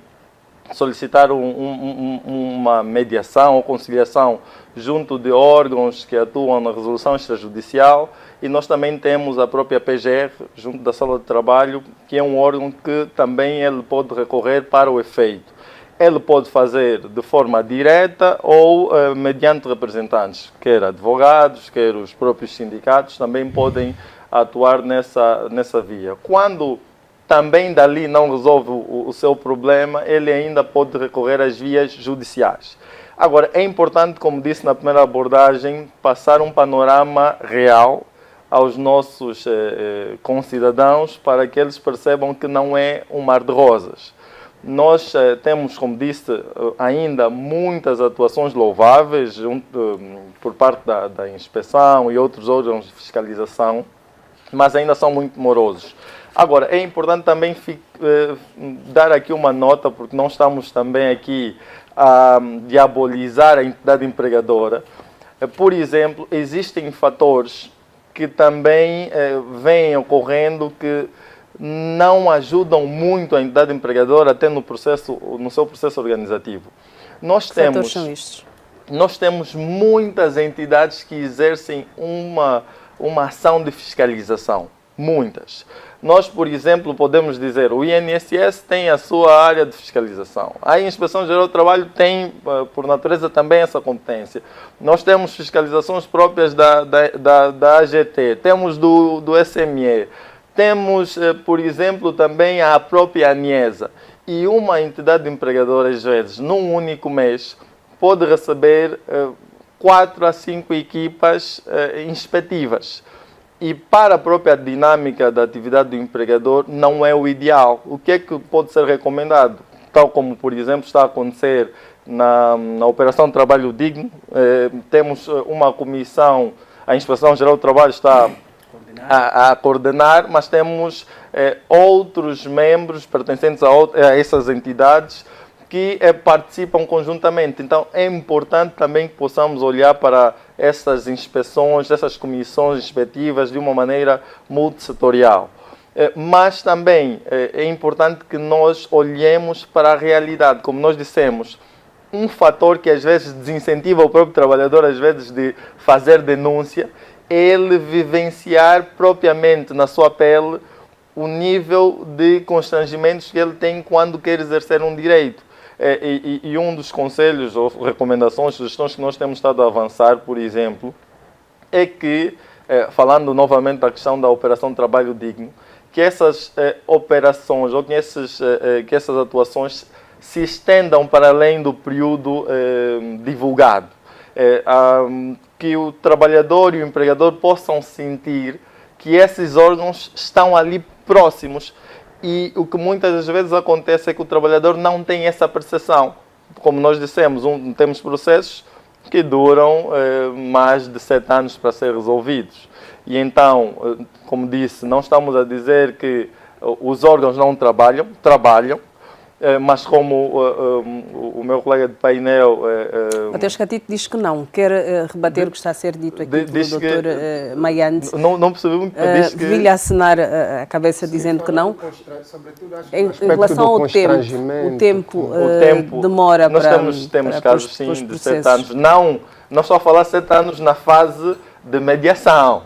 solicitar uma mediação ou conciliação junto de órgãos que atuam na resolução extrajudicial, e nós também temos a própria PGR, junto da Sala de Trabalho, que é um órgão que também ele pode recorrer para o efeito. Ele pode fazer de forma direta ou mediante representantes, quer advogados, quer os próprios sindicatos, também podem atuar nessa via. Quando também dali não resolve o seu problema, ele ainda pode recorrer às vias judiciais. Agora, é importante, como disse na primeira abordagem, passar um panorama real aos nossos concidadãos para que eles percebam que não é um mar de rosas. Nós temos, como disse, ainda muitas atuações louváveis por parte da inspeção e outros órgãos de fiscalização, mas ainda são muito morosos. Agora, é importante também dar aqui uma nota, porque não estamos também aqui a diabolizar a entidade empregadora. Por exemplo, existem fatores que também vêm ocorrendo que não ajudam muito a entidade empregadora até no seu processo organizativo. Nós temos muitas entidades que exercem uma ação de fiscalização. Muitas. Nós, por exemplo, podemos dizer, o INSS tem a sua área de fiscalização. A Inspeção Geral do Trabalho tem, por natureza, também essa competência. Nós temos fiscalizações próprias da AGT, temos do SME, temos, por exemplo, também a própria ANIESA. E uma entidade empregadora, às vezes, num único mês, pode receber 4 a 5 equipas inspetivas. E para a própria dinâmica da atividade do empregador não é o ideal. O que é que pode ser recomendado? Tal como, por exemplo, está a acontecer na Operação Trabalho Digno, temos uma comissão, a Inspeção Geral do Trabalho está a coordenar, mas temos outros membros pertencentes a essas entidades que participam conjuntamente. Então, é importante também que possamos olhar para essas inspeções, essas comissões inspetivas de uma maneira multissetorial. Mas também é importante que nós olhemos para a realidade. Como nós dissemos, um fator que às vezes desincentiva o próprio trabalhador, às vezes, de fazer denúncia, é ele vivenciar propriamente na sua pele o nível de constrangimentos que ele tem quando quer exercer um direito. E um dos conselhos, ou recomendações, sugestões que nós temos estado a avançar, por exemplo, é que, falando novamente da questão da Operação Trabalho Digno, que essas operações ou que essas atuações se estendam para além do período divulgado. Que o trabalhador e o empregador possam sentir que esses órgãos estão ali próximos. E o que muitas das vezes acontece é que o trabalhador não tem essa percepção. Como nós dissemos, temos processos que duram mais de 7 anos para ser resolvidos. E então, como disse, não estamos a dizer que os órgãos não trabalham, mas como o meu colega de painel... Mateus Catito diz que não, quer rebater o que está a ser dito aqui pelo Dr. Mayante. Não percebi muito. Vilha acenar a cabeça dizendo que não. Em relação ao tempo, demora nós para... temos casos, sim, de 7 anos. Não estou a falar 7 anos na fase de mediação,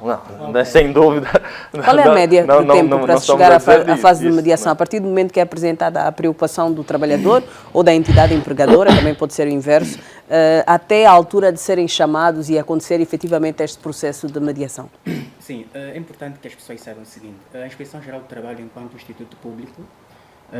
não, sem dúvida. Qual é a média de tempo para se chegar à fase de mediação? A partir do momento que é apresentada a preocupação do trabalhador ou da entidade empregadora, também pode ser o inverso, até a altura de serem chamados e acontecer efetivamente este processo de mediação? Sim, é importante que as pessoas saibam o seguinte: a Inspeção Geral do Trabalho, enquanto instituto público,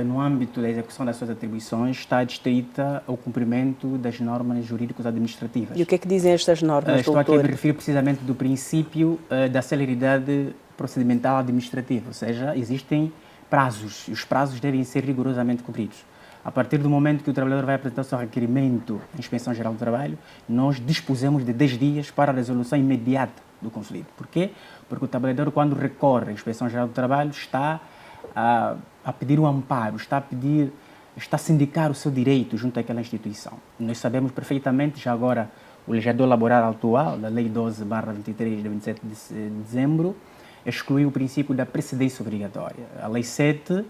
no âmbito da execução das suas atribuições, está adstrita ao cumprimento das normas jurídicas administrativas. E o que é que dizem estas normas, Estou aqui a me referir precisamente do princípio da celeridade procedimental administrativa, ou seja, existem prazos, e os prazos devem ser rigorosamente cumpridos. A partir do momento que o trabalhador vai apresentar o seu requerimento à Inspeção Geral do Trabalho, nós dispusemos de 10 dias para a resolução imediata do conflito. Por quê? Porque o trabalhador, quando recorre à Inspeção Geral do Trabalho, está a pedir um amparo, está a sindicar o seu direito junto àquela instituição. Nós sabemos perfeitamente, já agora, o legislador laboral atual, da Lei 12/23, de 27 de dezembro, excluiu o princípio da precedência obrigatória. A Lei 7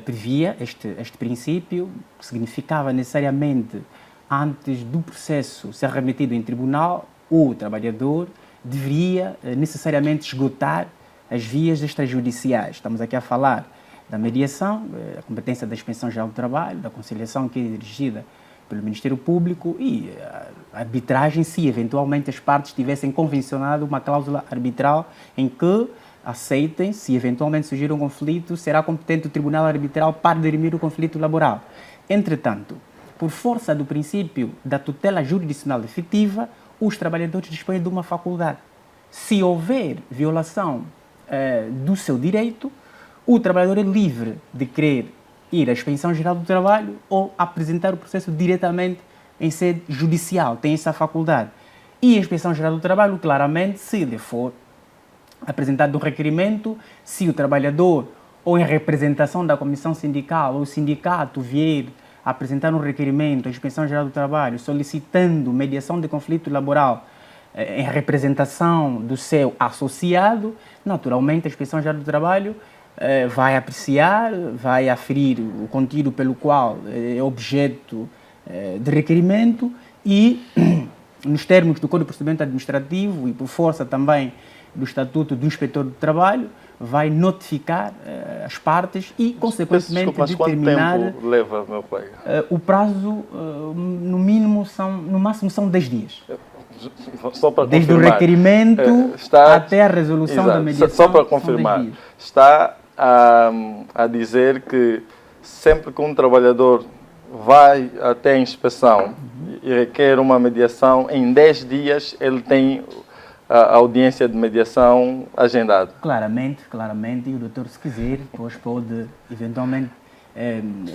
previa este princípio, que significava necessariamente, antes do processo ser remetido em tribunal, o trabalhador deveria necessariamente esgotar as vias extrajudiciais. Estamos aqui a falar da mediação, a competência da Inspeção Geral do Trabalho, da conciliação, que é dirigida pelo Ministério Público, e a arbitragem, se eventualmente as partes tivessem convencionado uma cláusula arbitral em que aceitem, se eventualmente surgir um conflito, será competente o Tribunal Arbitral para dirimir o conflito laboral. Entretanto, por força do princípio da tutela jurisdicional efetiva, os trabalhadores dispõem de uma faculdade. Se houver violação do seu direito, o trabalhador é livre de querer ir à Inspeção Geral do Trabalho ou apresentar o processo diretamente em sede judicial, tem essa faculdade. E a Inspeção Geral do Trabalho, claramente, se lhe for apresentado um requerimento, se o trabalhador, ou em representação da comissão sindical, ou o sindicato vier a apresentar um requerimento à Inspeção Geral do Trabalho solicitando mediação de conflito laboral em representação do seu associado, naturalmente a Inspeção Geral do Trabalho vai apreciar, vai aferir o conteúdo pelo qual é objeto de requerimento e, nos termos do Código de Procedimento Administrativo e por força também do Estatuto do Inspetor do Trabalho, vai notificar as partes e, consequentemente, determinar... Quanto tempo leva, meu colega? O prazo, no máximo, são 10 dias. Só para desde confirmar, o requerimento até a resolução da mediação. Só para confirmar, está a dizer que sempre que um trabalhador vai até a inspeção e requer uma mediação, em 10 dias ele tem a audiência de mediação agendada. Claramente, e o doutor, se quiser, depois pode eventualmente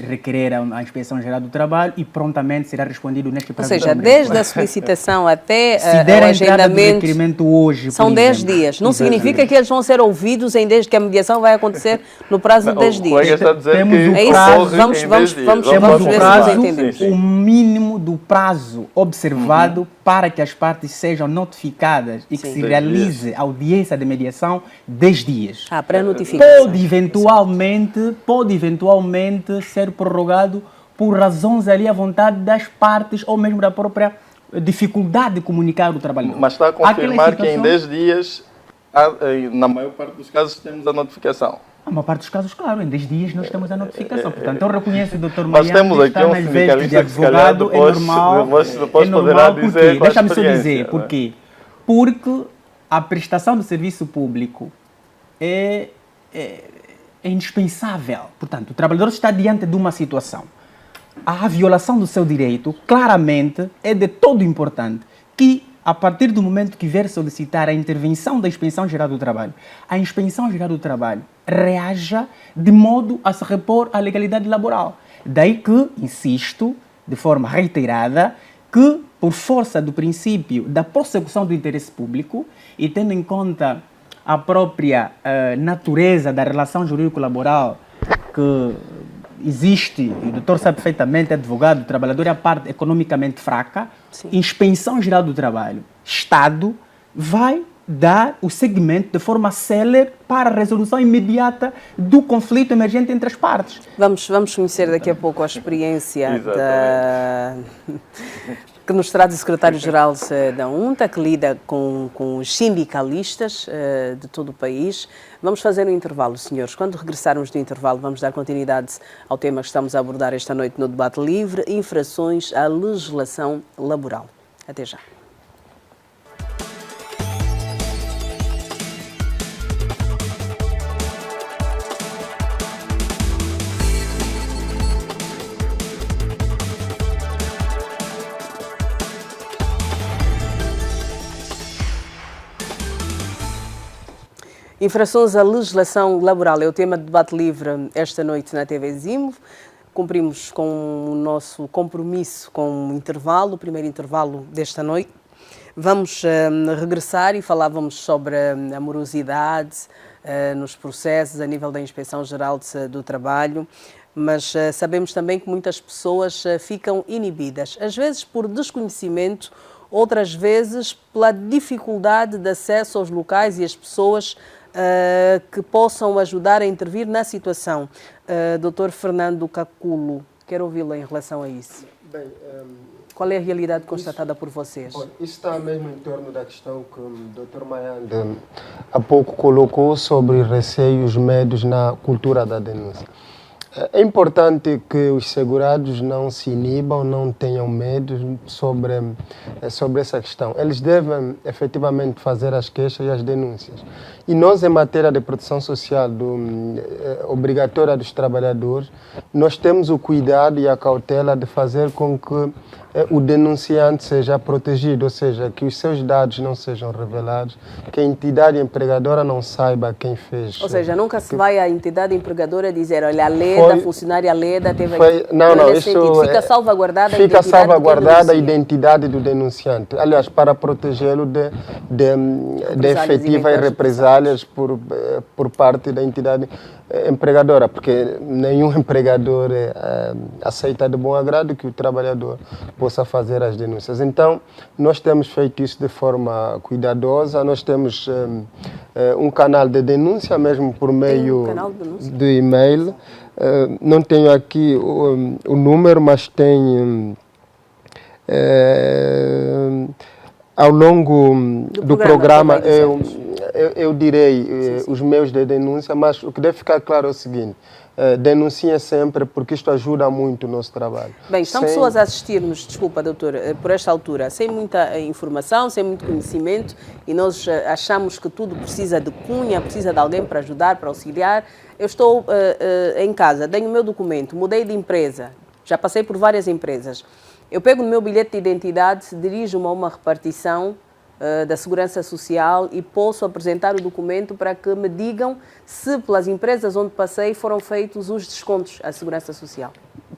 requerer a Inspeção Geral do Trabalho e prontamente será respondido neste prazo. Ou seja, desde a solicitação até o agendamento, requerimento hoje, são 10 dias. Não significa que eles vão ser ouvidos desde que a mediação vai acontecer no prazo de 10 dias. Está a dizer temos que o prazo, vamos ver se nós entendemos. O mínimo do prazo observado para que as partes sejam notificadas e que se realize a audiência de mediação, 10 dias. Para notificação. Pode eventualmente ser prorrogado por razões ali à vontade das partes ou mesmo da própria dificuldade de comunicar o trabalhador. Mas está a confirmar que em 10 dias, na maior parte dos casos, temos a notificação. Na maior parte dos casos, claro, em 10 dias nós temos a notificação. Portanto, eu reconheço o Dr. Mas temos aqui um sindicalista de advogado, é normal. Depois poderá dizer. Deixa-me só dizer porquê. Porque a prestação do serviço público é é indispensável. Portanto, o trabalhador está diante de uma situação. A violação do seu direito, claramente, é de todo importante que, a partir do momento que vier solicitar a intervenção da Inspeção Geral do Trabalho, a Inspeção Geral do Trabalho reaja de modo a se repor à legalidade laboral. Daí que, insisto, de forma reiterada, que, por força do princípio da prossecução do interesse público e tendo em conta a própria natureza da relação jurídico-laboral que existe, e o doutor sabe perfeitamente, advogado, o trabalhador é a parte economicamente fraca, sim, Inspeção Geral do Trabalho, Estado, vai dar o segmento de forma célere para a resolução imediata do conflito emergente entre as partes. Vamos conhecer daqui a pouco a experiência que nos traz o secretário-geral da UNTA, que lida com os sindicalistas de todo o país. Vamos fazer um intervalo, senhores. Quando regressarmos do intervalo, vamos dar continuidade ao tema que estamos a abordar esta noite no Debate Livre, infrações à legislação laboral. Até já. Infrações à legislação laboral é o tema do Debate Livre esta noite na TV Zimbo. Cumprimos com o nosso compromisso com o intervalo, o primeiro intervalo desta noite. Vamos regressar e falávamos sobre a morosidade nos processos a nível da Inspeção Geral do Trabalho, mas sabemos também que muitas pessoas ficam inibidas, às vezes por desconhecimento, outras vezes pela dificuldade de acesso aos locais e às pessoas que possam ajudar a intervir na situação. Dr. Fernando Caculo, quero ouvi-lo em relação a isso. Bem, qual é a realidade constatada por vocês? Isso está mesmo em torno da questão que o Dr. Mayanda há pouco colocou sobre receios, medos na cultura da denúncia. É importante que os segurados não se inibam, não tenham medo sobre essa questão. Eles devem efetivamente fazer as queixas e as denúncias. E nós, em matéria de proteção social obrigatória dos trabalhadores, nós temos o cuidado e a cautela de fazer com que o denunciante seja protegido, ou seja, que os seus dados não sejam revelados, que a entidade empregadora não saiba quem fez. Ou seja, nunca se vai à entidade empregadora dizer, olha, a Leda, a funcionária Leda teve... Não, isso fica salvaguardada a identidade do denunciante. Aliás, para protegê-lo de efetivas represálias por parte da entidade empregadora, porque nenhum empregador aceita de bom agrado que o trabalhador possa fazer as denúncias. Então, nós temos feito isso de forma cuidadosa, nós temos um canal de denúncia mesmo por meio de e-mail. Não tenho aqui o número, mas tem ao longo do programa eu direi os meios de denúncia, mas o que deve ficar claro é o seguinte: denunciem sempre, porque isto ajuda muito o nosso trabalho. Bem, estão pessoas a assistir-nos, desculpa, doutor, por esta altura, sem muita informação, sem muito conhecimento, e nós achamos que tudo precisa de cunha, precisa de alguém para ajudar, para auxiliar. Eu estou em casa, tenho o meu documento, mudei de empresa, já passei por várias empresas. Eu pego no meu bilhete de identidade, dirijo-me a uma repartição da Segurança Social e posso apresentar o documento para que me digam se pelas empresas onde passei foram feitos os descontos à Segurança Social.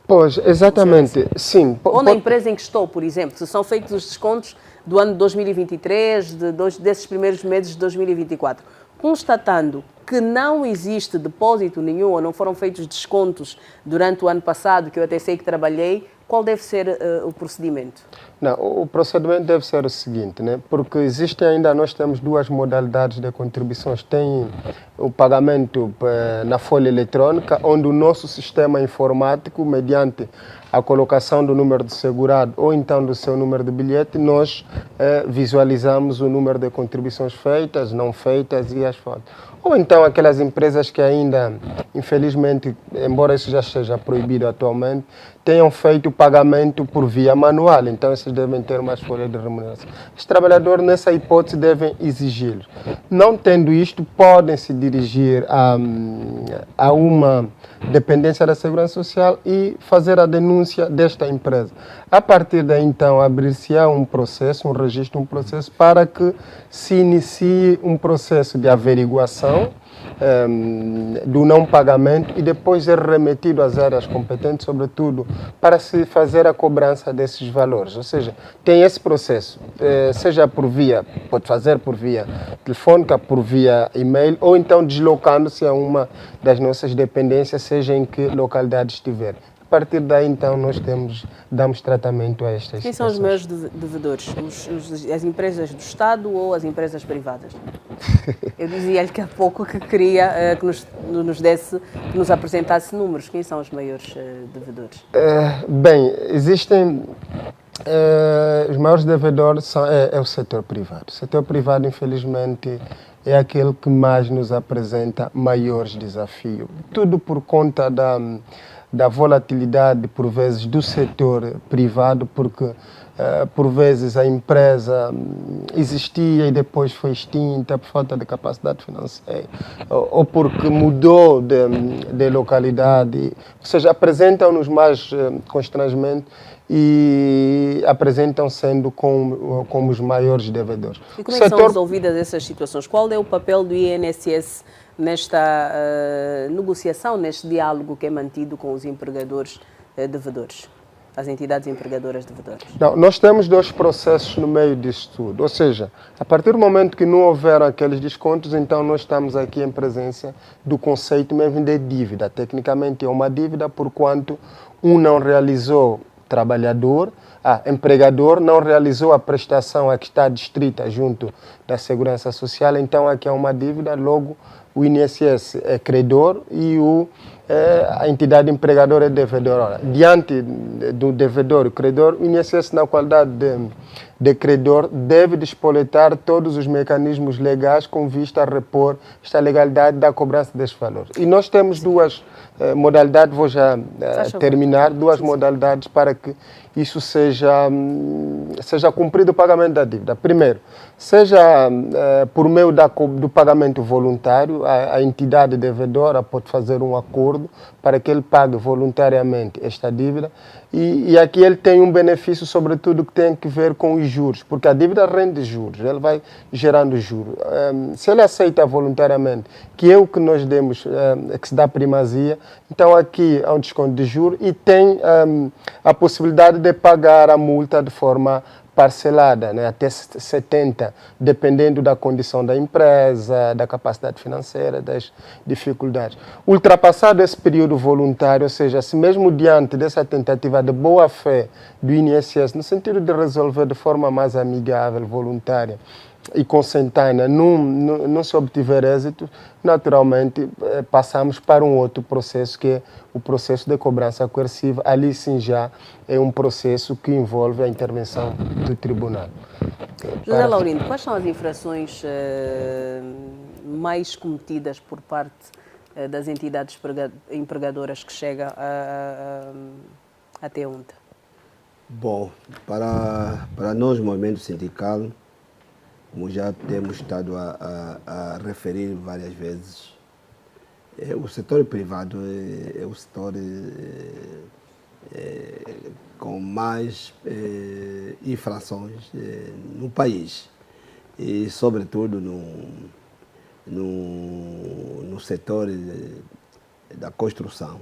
Pois, exatamente, sim. Ou na empresa em que estou, por exemplo, se são feitos os descontos do ano de 2023, desses primeiros meses de 2024. Constatando que não existe depósito nenhum ou não foram feitos descontos durante o ano passado, que eu até sei que trabalhei, qual deve ser o procedimento? Não, o procedimento deve ser o seguinte, né? Porque existe ainda, nós temos duas modalidades de contribuições. Tem o pagamento na folha eletrônica, onde o nosso sistema informático, mediante a colocação do número de segurado ou então do seu número de bilhete, nós visualizamos o número de contribuições feitas, não feitas e as fotos. Ou então aquelas empresas que ainda, infelizmente, embora isso já esteja proibido atualmente, tenham feito o pagamento por via manual, então esses devem ter uma folha de remuneração. Os trabalhadores, nessa hipótese, devem exigi-los. Não tendo isto, podem se dirigir a uma dependência da Segurança Social e fazer a denúncia desta empresa. A partir daí, então, abrir-se-á um processo, um registro, um processo para que se inicie um processo de averiguação do não pagamento e depois é remetido às áreas competentes, sobretudo, para se fazer a cobrança desses valores. Ou seja, tem esse processo, seja por via, pode fazer por via telefônica, por via e-mail, ou então deslocando-se a uma das nossas dependências, seja em que localidade estiver. A partir daí, então, nós damos tratamento a estas Quem são os maiores devedores? As empresas do Estado ou as empresas privadas? Eu dizia-lhe que há pouco que queria que nos apresentasse números. Quem são os maiores devedores? Bem, existem... os maiores devedores é o setor privado. O setor privado, infelizmente, é aquele que mais nos apresenta maiores desafios. Tudo por conta da volatilidade, por vezes, do setor privado, porque, por vezes, a empresa existia e depois foi extinta por falta de capacidade financeira, ou porque mudou de localidade. Ou seja, apresentam-nos mais constrangimentos e apresentam sendo como os maiores devedores. E como é que são resolvidas essas situações? Qual é o papel do INSS nesta negociação, neste diálogo que é mantido com os empregadores devedores, as entidades empregadoras devedoras? Não, nós temos dois processos no meio disso tudo. Ou seja, a partir do momento que não houver aqueles descontos, então nós estamos aqui em presença do conceito mesmo de dívida. Tecnicamente é uma dívida porquanto não realizou trabalhador, empregador não realizou a prestação a que está distrita junto da Segurança Social, então aqui é uma dívida, logo o INSS é credor e a entidade empregadora é devedora. Diante do devedor e credor, o INSS, na qualidade de credor, deve despoletar todos os mecanismos legais com vista a repor esta legalidade da cobrança destes valores. E nós temos duas modalidades, vou já terminar, duas modalidades para que isso seja cumprido o pagamento da dívida. Primeiro, seja por meio do pagamento voluntário, a entidade devedora pode fazer um acordo para que ele pague voluntariamente esta dívida e aqui ele tem um benefício, sobretudo, que tem a ver com os juros, porque a dívida rende juros, ele vai gerando juros. Se ele aceita voluntariamente que é o que nós demos, que se dá primazia, então aqui há um desconto de juros e tem a possibilidade de pagar a multa de forma parcelada, né, até 70, dependendo da condição da empresa, da capacidade financeira, das dificuldades. Ultrapassado esse período voluntário, ou seja, se mesmo diante dessa tentativa de boa-fé do INSS, no sentido de resolver de forma mais amigável, voluntária e consentânea, não se obtiver êxito, naturalmente passamos para um outro processo, que é o processo de cobrança coerciva. Ali sim já é um processo que envolve a intervenção do tribunal. José Laurindo, quais são as infrações mais cometidas por parte das entidades empregadoras que chega até onde? Bom, para nós, o movimento sindical, como já temos estado a referir várias vezes, o setor privado é o setor com mais infrações no país e, sobretudo, no setor da construção.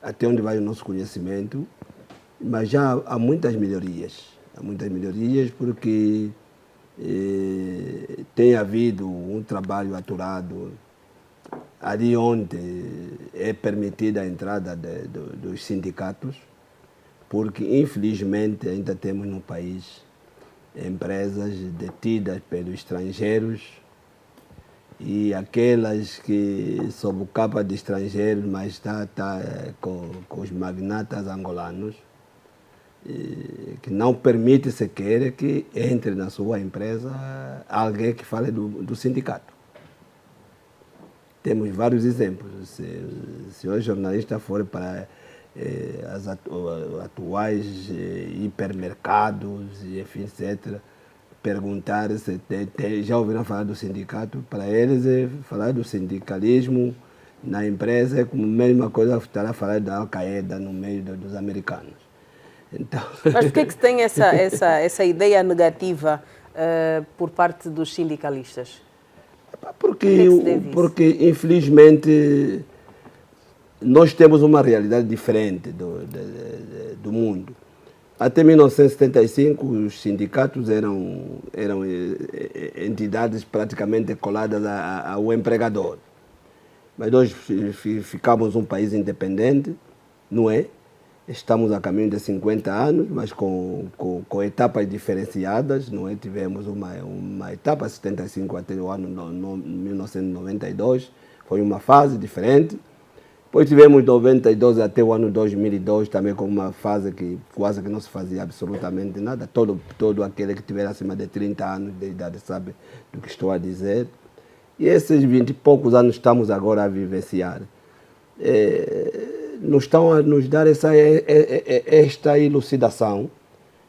Até onde vai o nosso conhecimento, mas já há muitas melhorias. Há muitas melhorias porque tem havido um trabalho aturado ali onde é permitida a entrada dos sindicatos, porque infelizmente ainda temos no país empresas detidas pelos estrangeiros e aquelas que sob capa de estrangeiros, mas está com os magnatas angolanos, que não permite sequer que entre na sua empresa alguém que fale do sindicato. Temos vários exemplos. Se o jornalista for para as atuais hipermercados, e enfim, etc., perguntar se já ouviram falar do sindicato, para eles falar do sindicalismo na empresa é como a mesma coisa estar a falar da Al-Qaeda no meio dos americanos. Então... Mas por que se tem essa ideia negativa por parte dos sindicalistas? Porque infelizmente, nós temos uma realidade diferente do mundo. Até 1975, os sindicatos eram entidades praticamente coladas ao empregador. Mas nós ficamos um país independente, não é? Estamos a caminho de 50 anos, mas com etapas diferenciadas, não é? Tivemos uma etapa 75 até o ano 1992, foi uma fase diferente. Depois tivemos 92 até o ano 2002, também com uma fase que quase que não se fazia absolutamente nada. Todo aquele que tiver acima de 30 anos de idade sabe do que estou a dizer. E esses 20 e poucos anos estamos agora a vivenciar. Nos estão a nos dar esta elucidação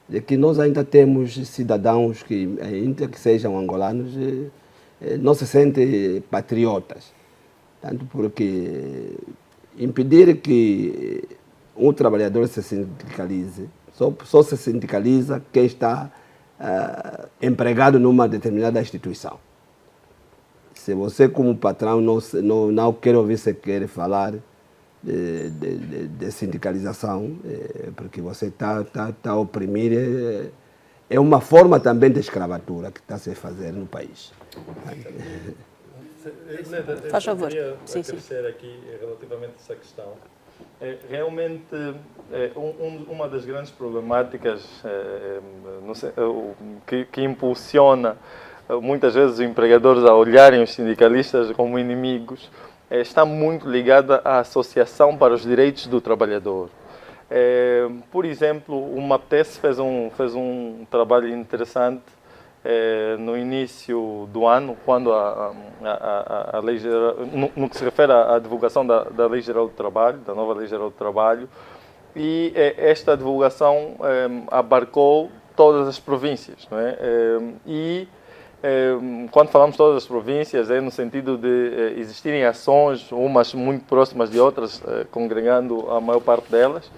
de que nós ainda temos cidadãos que, ainda que sejam angolanos, não se sentem patriotas. Tanto porque impedir que um trabalhador se sindicalize, só se sindicaliza quem está empregado numa determinada instituição. Se você, como patrão, não quer ouvir sequer falar de sindicalização, porque você está a oprimir, é uma forma também de escravatura que está a se fazer no país. Faz favor. Sim, aqui relativamente a essa questão. Realmente, uma das grandes problemáticas que impulsiona muitas vezes os empregadores a olharem os sindicalistas como inimigos está muito ligada à Associação para os Direitos do Trabalhador. Por exemplo, o MAPTES fez um trabalho interessante no início do ano, quando a Lei Geral, no que se refere à divulgação da Lei Geral do Trabalho, da nova Lei Geral do Trabalho, e esta divulgação abarcou todas as províncias, não é? Quando falamos de todas as províncias, é no sentido de existirem ações, umas muito próximas de outras, congregando a maior parte delas.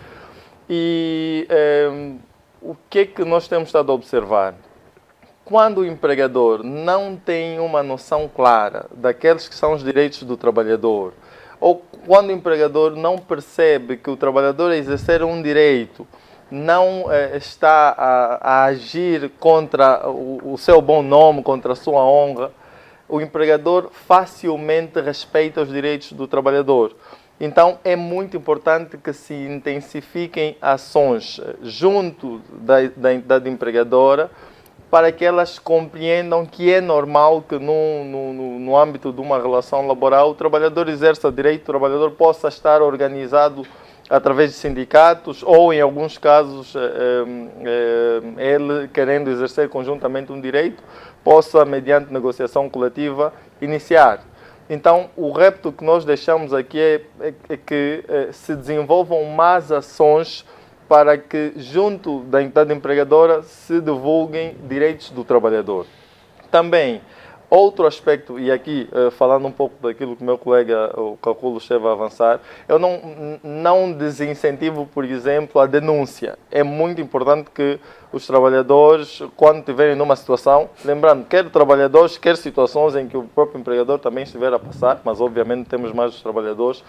E o que é que nós temos estado a observar? Quando o empregador não tem uma noção clara daqueles que são os direitos do trabalhador, ou quando o empregador não percebe que o trabalhador, a exercer um direito, não está a agir contra o seu bom nome, contra a sua honra, o empregador facilmente respeita os direitos do trabalhador. Então, é muito importante que se intensifiquem ações junto da entidade empregadora para que elas compreendam que é normal que no âmbito de uma relação laboral o trabalhador exerça direito, o trabalhador possa estar organizado através de sindicatos ou, em alguns casos, ele querendo exercer conjuntamente um direito, possa, mediante negociação coletiva, iniciar. Então, o repto que nós deixamos aqui é que se desenvolvam mais ações para que, junto da entidade empregadora, se divulguem direitos do trabalhador. Também, outro aspecto, e aqui falando um pouco daquilo que o meu colega, o Calculo, esteve a avançar, eu não desincentivo, por exemplo, a denúncia. É muito importante que os trabalhadores, quando estiverem numa situação, lembrando, quer trabalhadores, quer situações em que o próprio empregador também estiver a passar, mas obviamente temos mais os trabalhadores,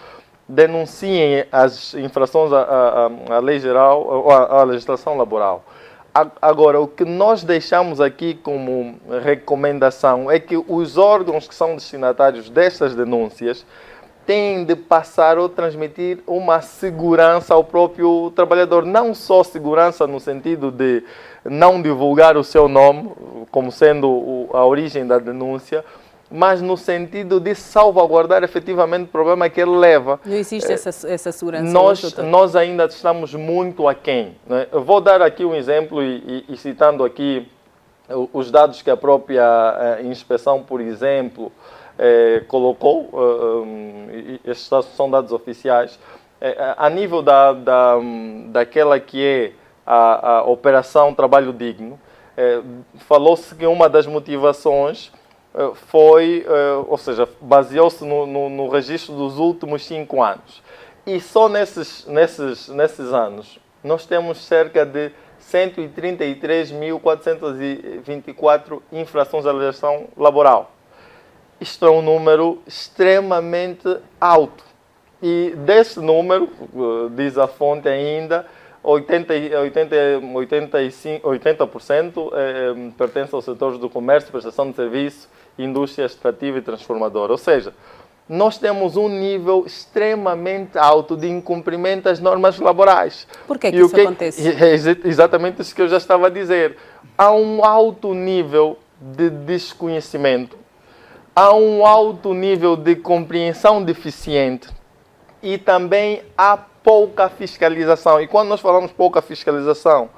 denunciem as infrações à lei geral, ou à legislação laboral. Agora, o que nós deixamos aqui como recomendação é que os órgãos que são destinatários destas denúncias têm de passar ou transmitir uma segurança ao próprio trabalhador. Não só segurança no sentido de não divulgar o seu nome como sendo a origem da denúncia, mas no sentido de salvaguardar efetivamente o problema que ele leva. Não existe essa segurança? Nós ainda estamos muito aquém, né? Eu vou dar aqui um exemplo e citando aqui os dados que a própria inspeção, por exemplo, colocou, estes são dados oficiais, a nível daquela que é a Operação Trabalho Digno, falou-se que uma das motivações foi, ou seja, baseou-se no registro dos últimos 5 anos. E só nesses anos nós temos cerca de 133.424 infrações à legislação laboral. Isto é um número extremamente alto. E desse número, diz a fonte ainda, 80% pertence aos setores do comércio, prestação de serviço, indústria extrativa e transformadora. Ou seja, nós temos um nível extremamente alto de incumprimento das normas laborais. Por que isso acontece? É exatamente isso que eu já estava a dizer. Há um alto nível de desconhecimento, há um alto nível de compreensão deficiente e também há pouca fiscalização. E quando nós falamos pouca fiscalização,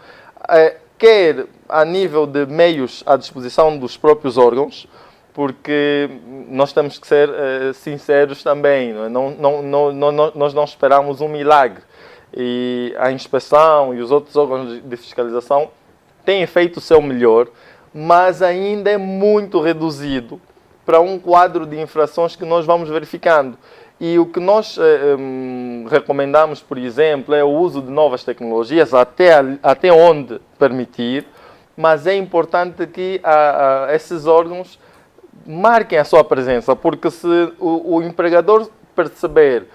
quer a nível de meios à disposição dos próprios órgãos, porque nós temos que ser sinceros também, nós não esperamos um milagre. E a inspeção e os outros órgãos de fiscalização têm feito o seu melhor, mas ainda é muito reduzido para um quadro de infrações que nós vamos verificando. E o que nós recomendamos, por exemplo, é o uso de novas tecnologias até onde permitir, mas é importante que esses órgãos marquem a sua presença, porque se o empregador perceber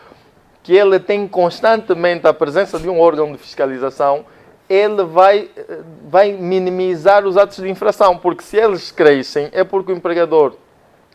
que ele tem constantemente a presença de um órgão de fiscalização, ele vai minimizar os atos de infração, porque se eles crescem é porque o empregador,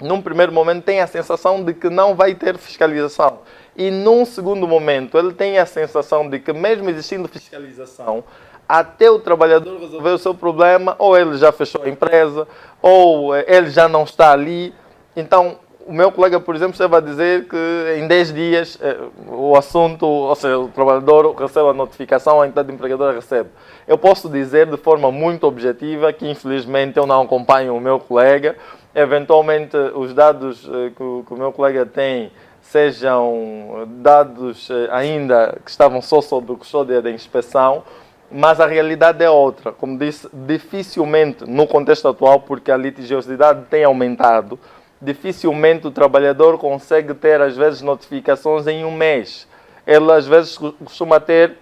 num primeiro momento, tem a sensação de que não vai ter fiscalização. E num segundo momento, ele tem a sensação de que mesmo existindo fiscalização, até o trabalhador resolver o seu problema, ou ele já fechou a empresa, ou ele já não está ali. Então, o meu colega, por exemplo, estava a dizer que em 10 dias o assunto, ou seja, o trabalhador recebe a notificação, a entidade empregadora recebe. Eu posso dizer de forma muito objetiva que, infelizmente, eu não acompanho o meu colega. Eventualmente, os dados que o meu colega tem sejam dados ainda que estavam só sob custódia da inspeção, mas a realidade é outra. Como disse, dificilmente, no contexto atual, porque a litigiosidade tem aumentado, dificilmente o trabalhador consegue ter, às vezes, notificações em um mês. Ele, às vezes, costuma ter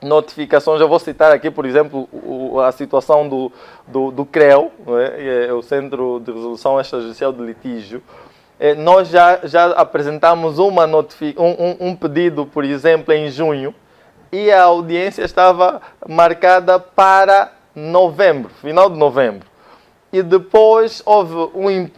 notificações. Eu vou citar aqui, por exemplo, a situação do CREO, é o Centro de Resolução Extrajudicial de Litígio. Nós já apresentamos um pedido, por exemplo, em junho, e a audiência estava marcada para novembro, final de novembro. E depois houve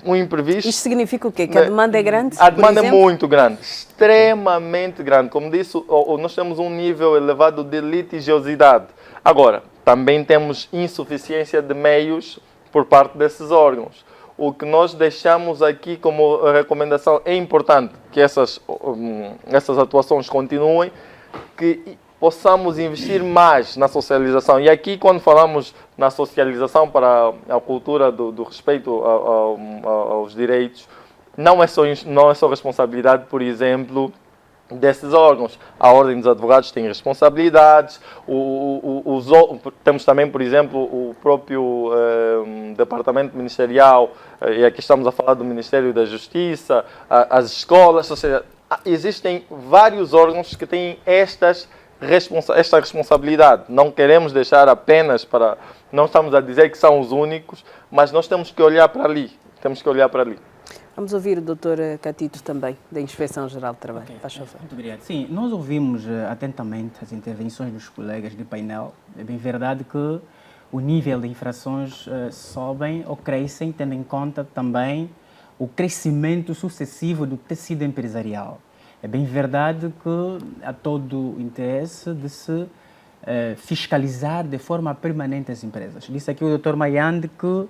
um imprevisto. Isto significa o quê? Que a demanda é grande? A demanda é muito grande, extremamente grande. Como disse, nós temos um nível elevado de litigiosidade. Agora, também temos insuficiência de meios por parte desses órgãos. O que nós deixamos aqui como recomendação é importante que essas atuações continuem, que possamos investir mais na socialização. E aqui, quando falamos na socialização para a cultura do respeito aos direitos, não é só responsabilidade, por exemplo, desses órgãos. A Ordem dos Advogados tem responsabilidades, temos também, por exemplo, o próprio Departamento Ministerial, e aqui estamos a falar do Ministério da Justiça, as escolas, ou seja, existem vários órgãos que têm esta responsabilidade. Não queremos deixar apenas para... Não estamos a dizer que são os únicos, mas nós temos que olhar para ali. Vamos ouvir o Dr. Catito também, da Inspeção Geral de Trabalho. Okay. Muito obrigado. Sim, nós ouvimos atentamente as intervenções dos colegas de painel. É bem verdade que o nível de infrações sobem ou crescem, tendo em conta também o crescimento sucessivo do tecido empresarial. É bem verdade que há todo o interesse de se fiscalizar de forma permanente as empresas. Disse aqui o Dr. Mayande que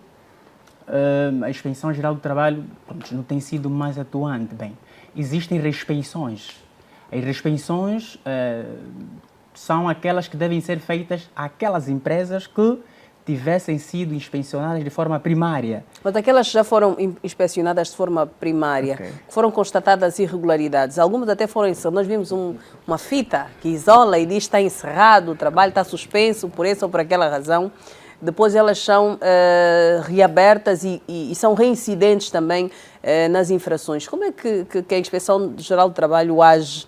a Inspeção Geral do Trabalho não tem sido mais atuante. Bem, existem reinspeções. As reinspeções são aquelas que devem ser feitas àquelas empresas que tivessem sido inspecionadas de forma primária. Mas aquelas que já foram inspecionadas de forma primária, que foram constatadas irregularidades, algumas até foram encerradas. Nós vimos uma fita que isola e diz que está encerrado, o trabalho está suspenso por essa ou por aquela razão. Depois elas são reabertas e são reincidentes também nas infrações. Como é que a Inspeção Geral do Trabalho age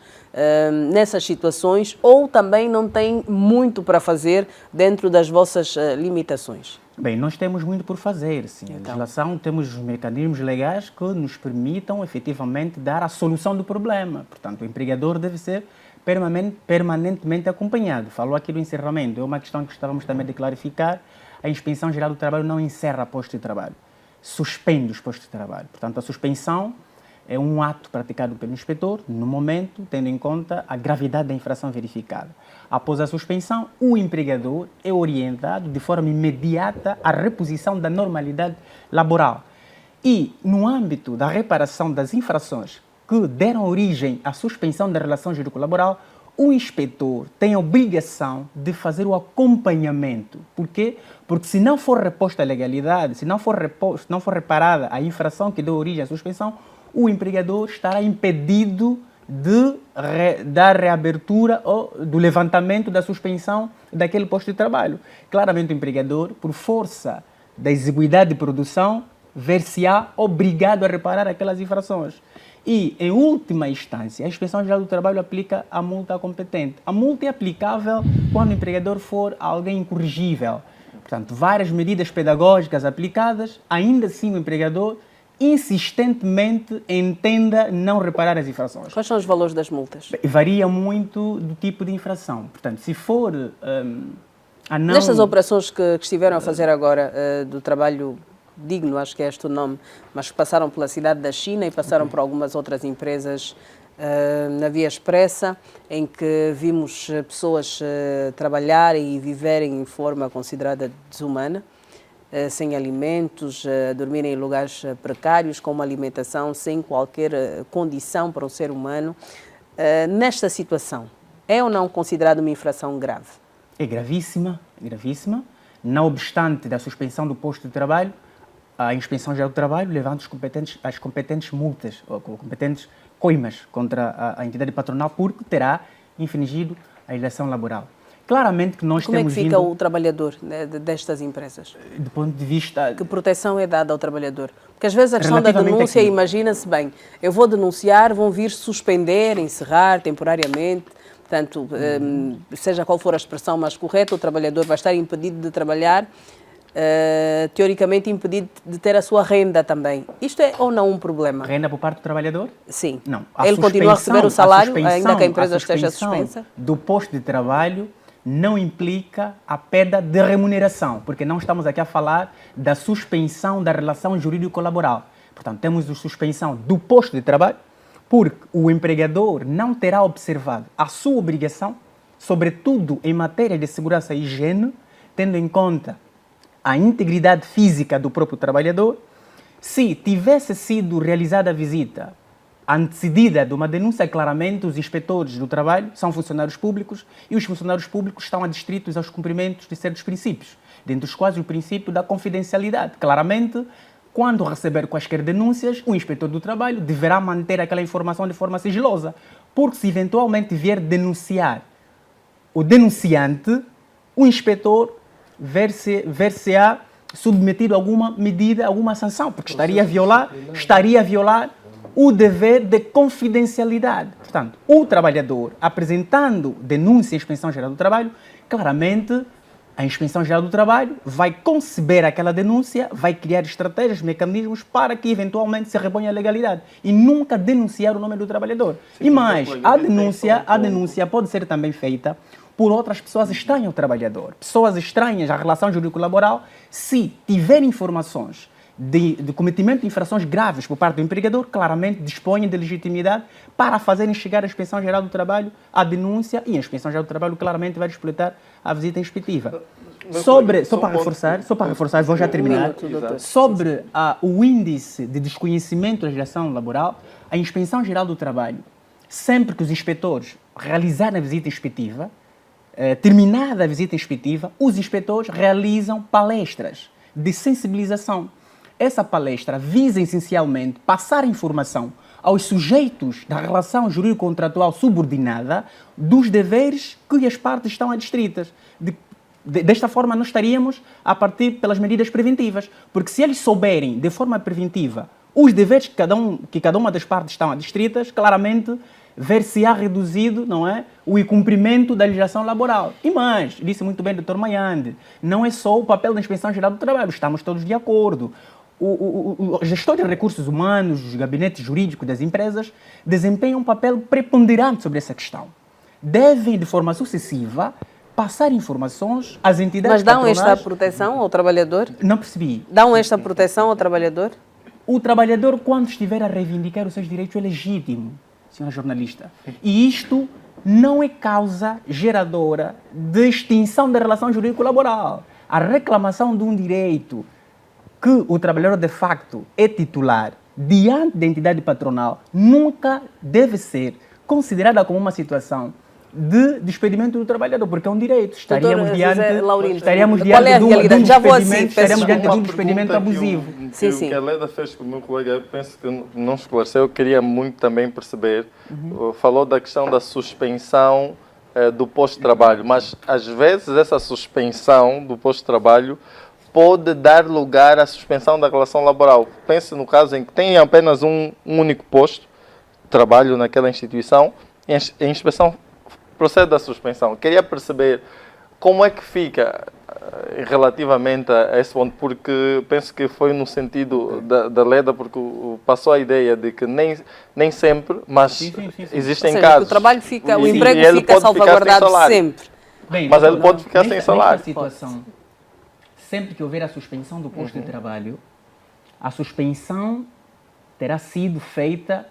nessas situações, ou também não tem muito para fazer dentro das vossas limitações? Bem, nós temos muito por fazer, sim. A legislação, temos mecanismos legais que nos permitam efetivamente dar a solução do problema. Portanto, o empregador deve ser permanentemente acompanhado. Falou aqui do encerramento, é uma questão que gostávamos também de clarificar. A Inspeção Geral do Trabalho não encerra postos de trabalho, suspende os postos de trabalho. Portanto, a suspensão é um ato praticado pelo inspetor, no momento, tendo em conta a gravidade da infração verificada. Após a suspensão, o empregador é orientado de forma imediata à reposição da normalidade laboral. E, no âmbito da reparação das infrações que deram origem à suspensão da relação jurídico-laboral, o inspetor tem a obrigação de fazer o acompanhamento. Por quê? Porque se não for reposta a legalidade, se não for reparada a infração que deu origem à suspensão, o empregador estará impedido de dar reabertura ou do levantamento da suspensão daquele posto de trabalho. Claramente o empregador, por força da exiguidade de produção, ver-se-á obrigado a reparar aquelas infrações. E, em última instância, a Inspeção Geral do Trabalho aplica a multa competente. A multa é aplicável quando o empregador for alguém incorrigível. Portanto, várias medidas pedagógicas aplicadas, ainda assim o empregador insistentemente entenda não reparar as infrações. Quais são os valores das multas? Varia muito do tipo de infração. Portanto, se for a não... Nestas operações que estiveram a fazer agora do trabalho digno, acho que é este o nome, mas que passaram pela cidade da China e passaram por algumas outras empresas na Via Expressa, em que vimos pessoas trabalharem e viverem em forma considerada desumana, sem alimentos, dormirem em lugares precários, com uma alimentação sem qualquer condição para um ser humano. Nesta situação, é ou não considerado uma infração grave? É gravíssima, gravíssima. Não obstante da suspensão do posto de trabalho, a Inspeção Geral do Trabalho levanta as competentes multas, ou competentes coimas contra a entidade patronal, porque terá infringido a legislação laboral. Claramente que nós Como temos é que fica o trabalhador destas empresas? Do ponto de vista... Que proteção é dada ao trabalhador? Porque às vezes a questão da denúncia, imagina-se bem, eu vou denunciar, vão vir suspender, encerrar temporariamente, portanto, seja qual for a expressão mais correta, o trabalhador vai estar impedido de trabalhar, teoricamente impedido de ter a sua renda também. Isto é ou não um problema? Renda por parte do trabalhador? Sim. Não. Ele continua a receber o salário, ainda que a empresa esteja suspensa? Do posto de trabalho não implica a perda de remuneração, porque não estamos aqui a falar da suspensão da relação jurídico-laboral. Portanto, temos a suspensão do posto de trabalho, porque o empregador não terá observado a sua obrigação, sobretudo em matéria de segurança e higiene, tendo em conta a integridade física do próprio trabalhador. Se tivesse sido realizada a visita antecedida de uma denúncia, claramente os inspetores do trabalho são funcionários públicos e os funcionários públicos estão adstritos aos cumprimentos de certos princípios, dentre os quais o princípio da confidencialidade. Claramente, quando receber quaisquer denúncias, o inspetor do trabalho deverá manter aquela informação de forma sigilosa, porque se eventualmente vier denunciar o denunciante, o inspetor ver-se-á submetido a alguma medida, alguma sanção, porque estaria a violar o dever de confidencialidade. Portanto, o trabalhador apresentando denúncia à Inspeção Geral do Trabalho, claramente a Inspeção Geral do Trabalho vai conceber aquela denúncia, vai criar estratégias, mecanismos para que eventualmente se reponha a legalidade e nunca denunciar o nome do trabalhador. E mais, a denúncia pode ser também feita por outras pessoas estranhas ao trabalhador, pessoas estranhas à relação jurídico-laboral, se tiver informações de cometimento de infrações graves por parte do empregador, claramente dispõem de legitimidade para fazerem chegar à Inspeção Geral do Trabalho a denúncia, e a Inspeção Geral do Trabalho claramente vai disputar a visita inspectiva. Só para reforçar, vou já terminar. Sobre o índice de desconhecimento da legislação laboral, a Inspeção Geral do Trabalho, sempre que os inspetores realizarem a visita inspectiva, terminada a visita inspectiva, os inspetores realizam palestras de sensibilização. Essa palestra visa essencialmente passar informação aos sujeitos da relação jurídico-contratual subordinada dos deveres que as partes estão adstritas. Desta forma, nós estaríamos a partir pelas medidas preventivas, porque se eles souberem de forma preventiva os deveres que cada uma das partes estão adstritas, claramente ver-se-á reduzido, não é, o incumprimento da legislação laboral. E mais, disse muito bem o Dr. Mayande, não é só o papel da Inspeção Geral do Trabalho, estamos todos de acordo. O gestor de recursos humanos, os gabinetes jurídicos das empresas, desempenham um papel preponderante sobre essa questão. Devem, de forma sucessiva, passar informações às entidades patronais. Mas dão esta proteção ao trabalhador? Não percebi. Dão esta proteção ao trabalhador? O trabalhador, quando estiver a reivindicar os seus direitos, é legítimo, senhora jornalista. E isto não é causa geradora de extinção da relação jurídico-laboral. A reclamação de um direito que o trabalhador, de facto, é titular diante da entidade patronal nunca deve ser considerada como uma situação de despedimento do trabalhador, porque é um direito. Estaríamos diante de um despedimento abusivo. O que a Leda fez com o meu colega, eu penso que não esclareceu, eu queria muito também perceber. Falou da questão da suspensão do posto de trabalho, mas às vezes essa suspensão do posto de trabalho pode dar lugar à suspensão da relação laboral. Pense no caso em que tem apenas um único posto de trabalho naquela instituição e a inspeção procede à suspensão. Queria perceber como é que fica relativamente a esse ponto, porque penso que foi no sentido da Leda, porque passou a ideia de que nem sempre, mas existem casos. O trabalho fica, o emprego fica salvaguardado sempre. Bem, mas ele pode ficar sem salário. Situação, sempre que houver a suspensão do posto de trabalho, a suspensão terá sido feita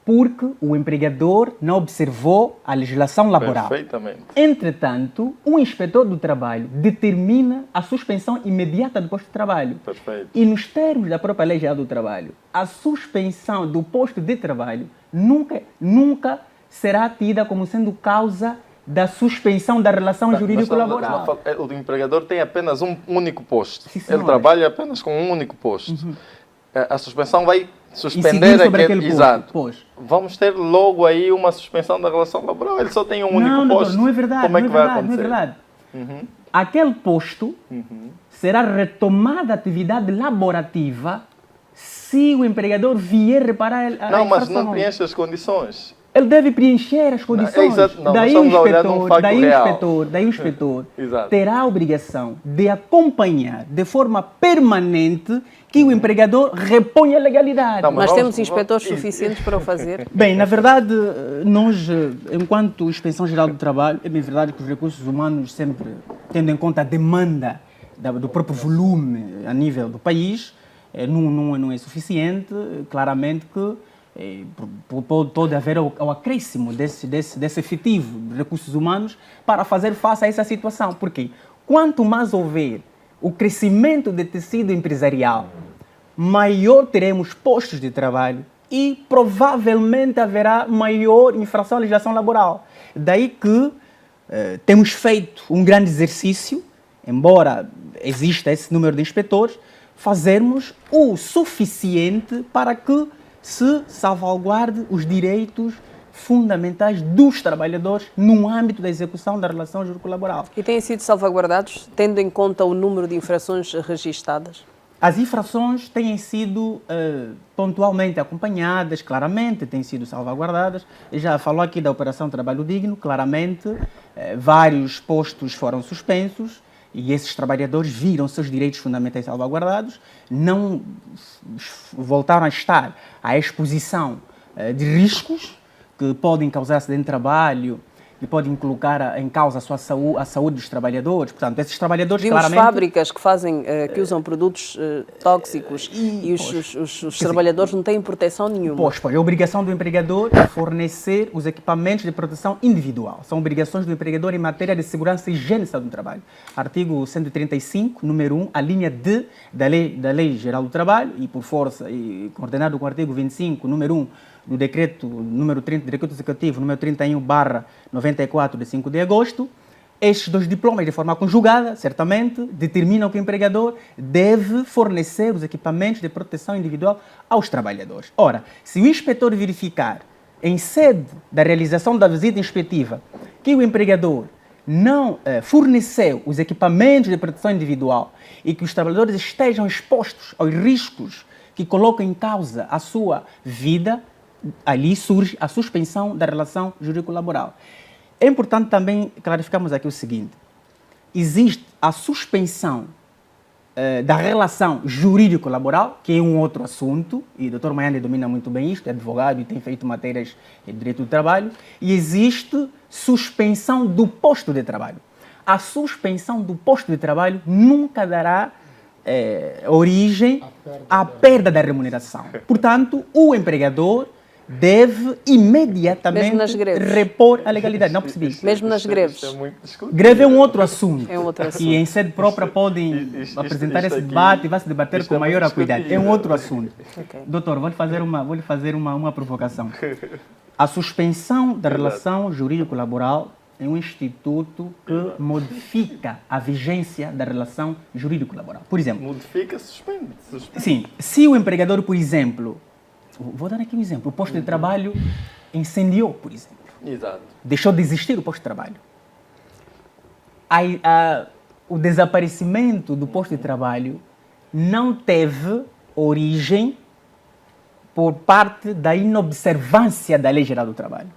porque o empregador não observou a legislação laboral. Perfeitamente. Entretanto, o inspetor do trabalho determina a suspensão imediata do posto de trabalho. Perfeito. E nos termos da própria Lei Geral do Trabalho, a suspensão do posto de trabalho nunca será tida como sendo causa da suspensão da relação jurídico-laboral. O empregador tem apenas um único posto. Sim, ele trabalha apenas com um único posto. A suspensão vai suspender aquele exato. Posto. Vamos ter logo aí uma suspensão da relação laboral. Ele só tem um único posto. Não é verdade. Como é que vai acontecer? Não é verdade. Aquele posto será retomada a atividade laborativa se o empregador vier reparar a Não, mas não preenche as condições. Ele deve preencher as condições. Daí o inspetor terá a obrigação de acompanhar de forma permanente que o empregador reponha a legalidade. Mas temos inspetores suficientes para o fazer? Bem, na verdade, nós, enquanto Inspeção Geral do Trabalho, é bem verdade que os recursos humanos, sempre tendo em conta a demanda do próprio volume a nível do país, não é suficiente, claramente que pode haver o acréscimo desse efetivo de recursos humanos para fazer face a essa situação. Porque quanto mais houver o crescimento do tecido empresarial, maior teremos postos de trabalho e provavelmente haverá maior infração à legislação laboral. Daí que temos feito um grande exercício, embora exista esse número de inspetores, fazermos o suficiente para que se salvaguarde os direitos fundamentais dos trabalhadores no âmbito da execução da relação jurídico-laboral. E têm sido salvaguardados, tendo em conta o número de infrações registadas? As infrações têm sido pontualmente acompanhadas, claramente, têm sido salvaguardadas. Já falou aqui da Operação Trabalho Digno, claramente, vários postos foram suspensos e esses trabalhadores viram seus direitos fundamentais salvaguardados, não voltaram a estar à exposição de riscos que podem causar acidente de trabalho que podem colocar em causa a saúde dos trabalhadores. Portanto, esses trabalhadores vimos claramente... fábricas que fazem, que usam produtos tóxicos e os trabalhadores não têm proteção nenhuma. Pois, é a obrigação do empregador é fornecer os equipamentos de proteção individual. São obrigações do empregador em matéria de segurança e higiene do trabalho. Artigo 135, número 1, a linha D da Lei Geral do Trabalho e por força, e coordenado com o artigo 25, número 1, do decreto número 30, decreto executivo número 31/94 de 5 de agosto, estes dois diplomas de forma conjugada, certamente, determinam que o empregador deve fornecer os equipamentos de proteção individual aos trabalhadores. Ora, se o inspetor verificar, em sede da realização da visita inspectiva, que o empregador não forneceu os equipamentos de proteção individual e que os trabalhadores estejam expostos aos riscos que colocam em causa a sua vida, ali surge a suspensão da relação jurídico-laboral. É importante também clarificarmos aqui o seguinte: existe a suspensão da relação jurídico-laboral, que é um outro assunto, e o Dr. Maiane domina muito bem isto, é advogado e tem feito matérias de direito do trabalho, e existe suspensão do posto de trabalho. A suspensão do posto de trabalho nunca dará origem à perda da remuneração. Portanto, o empregador deve imediatamente repor a legalidade. Não percebi. Mesmo nas greves. Greve é um outro assunto. É um outro assunto. E em sede própria podem apresentar esse debate e vai se debater com maior acuidade. É um outro assunto. Okay. Doutor, vou lhe fazer uma provocação. A suspensão da relação jurídico-laboral é um instituto que modifica a vigência da relação jurídico-laboral. Por exemplo... Modifica, suspende. Sim. Se o empregador, por exemplo... Vou dar aqui um exemplo. O posto de trabalho incendiou, por exemplo. Exato. Deixou de existir o posto de trabalho. O desaparecimento do posto de trabalho não teve origem por parte da inobservância da Lei Geral do Trabalho.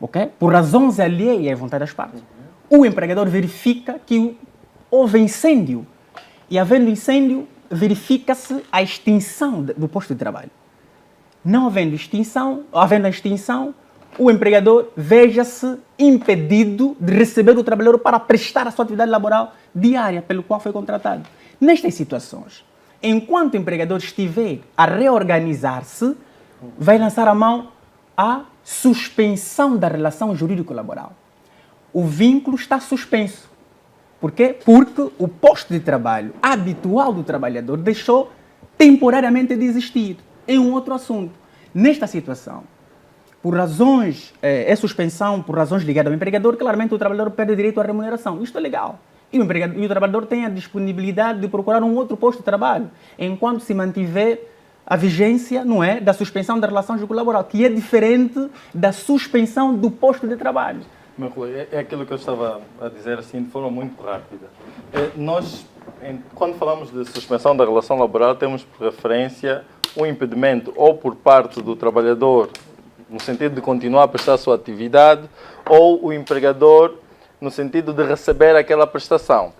Okay? Por razões alheias à vontade das partes. O empregador verifica que houve incêndio. E, havendo incêndio, verifica-se a extinção do posto de trabalho. Não havendo a extinção, o empregador veja-se impedido de receber o trabalhador para prestar a sua atividade laboral diária pelo qual foi contratado. Nestas situações, enquanto o empregador estiver a reorganizar-se, vai lançar a mão à suspensão da relação jurídico-laboral. O vínculo está suspenso. Por quê? Porque o posto de trabalho habitual do trabalhador deixou temporariamente de existir. É um outro assunto. Nesta situação, por razões, suspensão por razões ligadas ao empregador, claramente o trabalhador perde direito à remuneração. Isto é legal. E o trabalhador tem a disponibilidade de procurar um outro posto de trabalho, enquanto se mantiver a vigência, não é, da suspensão da relação jurídico-laboral, que é diferente da suspensão do posto de trabalho. Meu colega, é aquilo que eu estava a dizer assim de forma muito rápida. Nós, quando falamos de suspensão da relação laboral, temos por referência um impedimento ou por parte do trabalhador, no sentido de continuar a prestar a sua atividade, ou o empregador, no sentido de receber aquela prestação.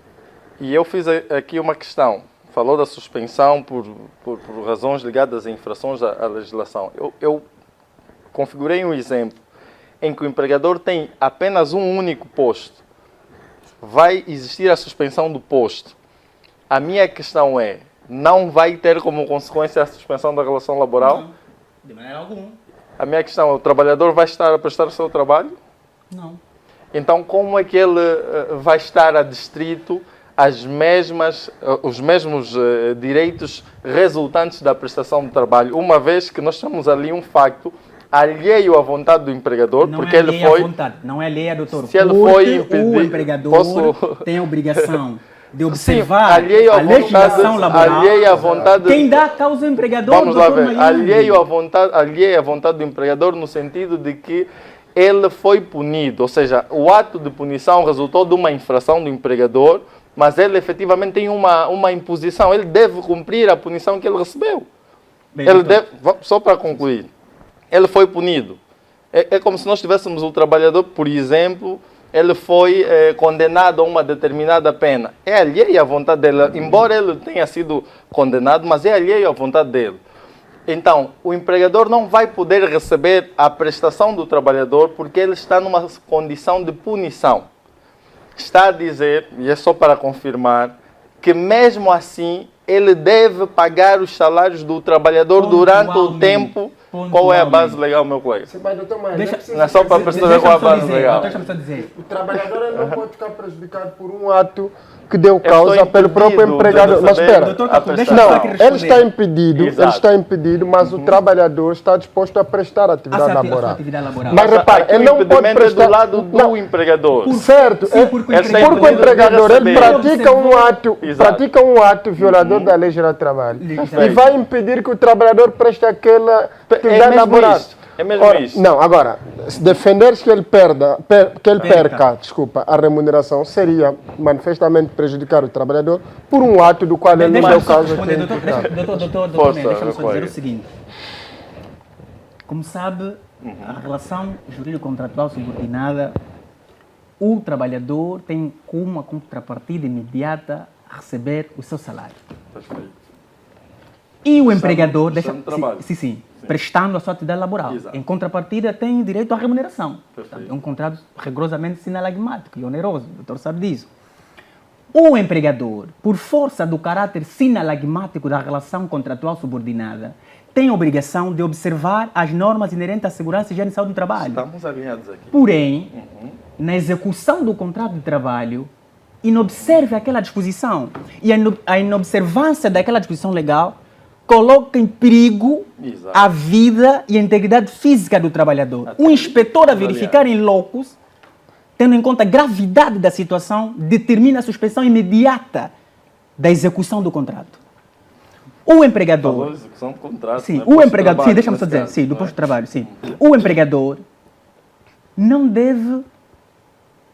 E eu fiz aqui uma questão. Falou da suspensão por razões ligadas a infrações à legislação. Eu configurei um exemplo em que o empregador tem apenas um único posto. Vai existir a suspensão do posto. A minha questão é, não vai ter como consequência a suspensão da relação laboral? Não, de maneira alguma. A minha questão é, o trabalhador vai estar a prestar o seu trabalho? Não. Então, como é que ele vai estar adstrito os mesmos direitos resultantes da prestação de trabalho, uma vez que nós temos ali um facto alheio à vontade do empregador, não porque é ele foi... Vontade, não é alheio, doutor. Se ele foi impedido, o empregador tem a obrigação de observar sim, alheio a legislação laboral. Alheio à vontade... Quem dá a causa é o empregador. Vamos lá ver. Alheio à vontade do empregador no sentido de que ele foi punido, ou seja, o ato de punição resultou de uma infração do empregador, mas ele efetivamente tem uma imposição, ele deve cumprir a punição que ele recebeu. Bem, ele deve, só para concluir, ele foi punido. É como se nós tivéssemos o trabalhador, por exemplo, ele foi condenado a uma determinada pena. É alheio à vontade dele, embora ele tenha sido condenado, mas é alheio à vontade dele. Então, o empregador não vai poder receber a prestação do trabalhador porque ele está numa condição de punição. Está a dizer, e é só para confirmar, que mesmo assim ele deve pagar os salários do trabalhador durante o tempo. Qual é a base legal, meu colega? Sim, mas, doutor, mas Não é só para perceber qual é a base legal. o trabalhador ele não pode ficar prejudicado por um ato que deu causa pelo próprio empregador. Mas espera, não, ele está impedido, mas o trabalhador está disposto a prestar atividade laboral. Mas repare, ele não pode prestar do lado do empregador. Certo, porque o empregador ele pratica um ato violador da lei geral do trabalho e vai impedir que o trabalhador preste aquela atividade laboral. É mesmo isso. Não, agora, se defender que ele perca, desculpa, a remuneração seria manifestamente prejudicar o trabalhador por um ato do qual ele não deu causa. Doutor, deixa-me só dizer o seguinte. Como sabe, a relação jurídico-contratual subordinada, o trabalhador tem como uma contrapartida imediata a receber o seu salário. Perfeito. E o empregador, prestando a sua atividade laboral. Exato. Em contrapartida, tem direito à remuneração. Portanto, é um contrato rigorosamente sinalagmático e oneroso, o doutor sabe disso. O empregador, por força do caráter sinalagmático da relação contratual subordinada, tem a obrigação de observar as normas inerentes à segurança e higiene e saúde do trabalho. Estamos alinhados aqui. Porém, na execução do contrato de trabalho, inobserve aquela disposição. E a inobservância daquela disposição legal coloca em perigo a vida e a integridade física do trabalhador. O inspetor, a verificar em locus, tendo em conta a gravidade da situação, determina a suspensão imediata da execução do contrato. O empregador... Falou execução do contrato, sim, né? o empregador... Sim, deixa-me só dizer. Sim, do posto de trabalho, sim. O empregador não deve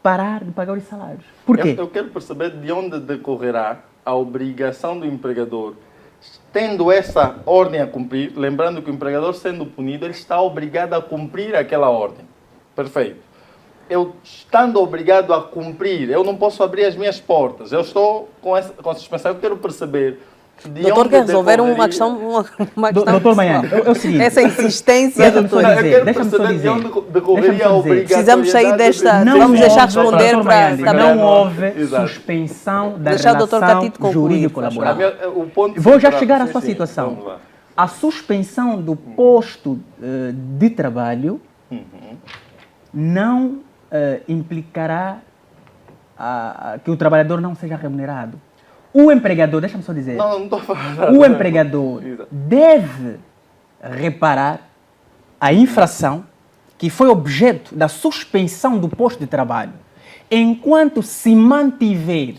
parar de pagar os salários. Por quê? Eu quero perceber de onde decorrerá a obrigação do empregador, tendo essa ordem a cumprir, lembrando que o empregador sendo punido, ele está obrigado a cumprir aquela ordem. Perfeito. Eu estando obrigado a cumprir, eu não posso abrir as minhas portas. Eu estou com a suspensão, eu quero perceber de doutor, onde quer resolver decorreria... uma questão doutor Maiane, é o seguinte... Essa insistência, doutor. Eu quero perceber de onde decorreria a obrigatoriedade... Precisamos sair desta... Vamos deixar responder para... Não houve suspensão da relação jurídico-laboral. Vou já chegar à sua situação. A suspensão do posto de trabalho não implicará que o trabalhador não seja remunerado. O empregador, deixa-me só dizer, não estou falando. O empregador deve reparar a infração que foi objeto da suspensão do posto de trabalho, enquanto se mantiver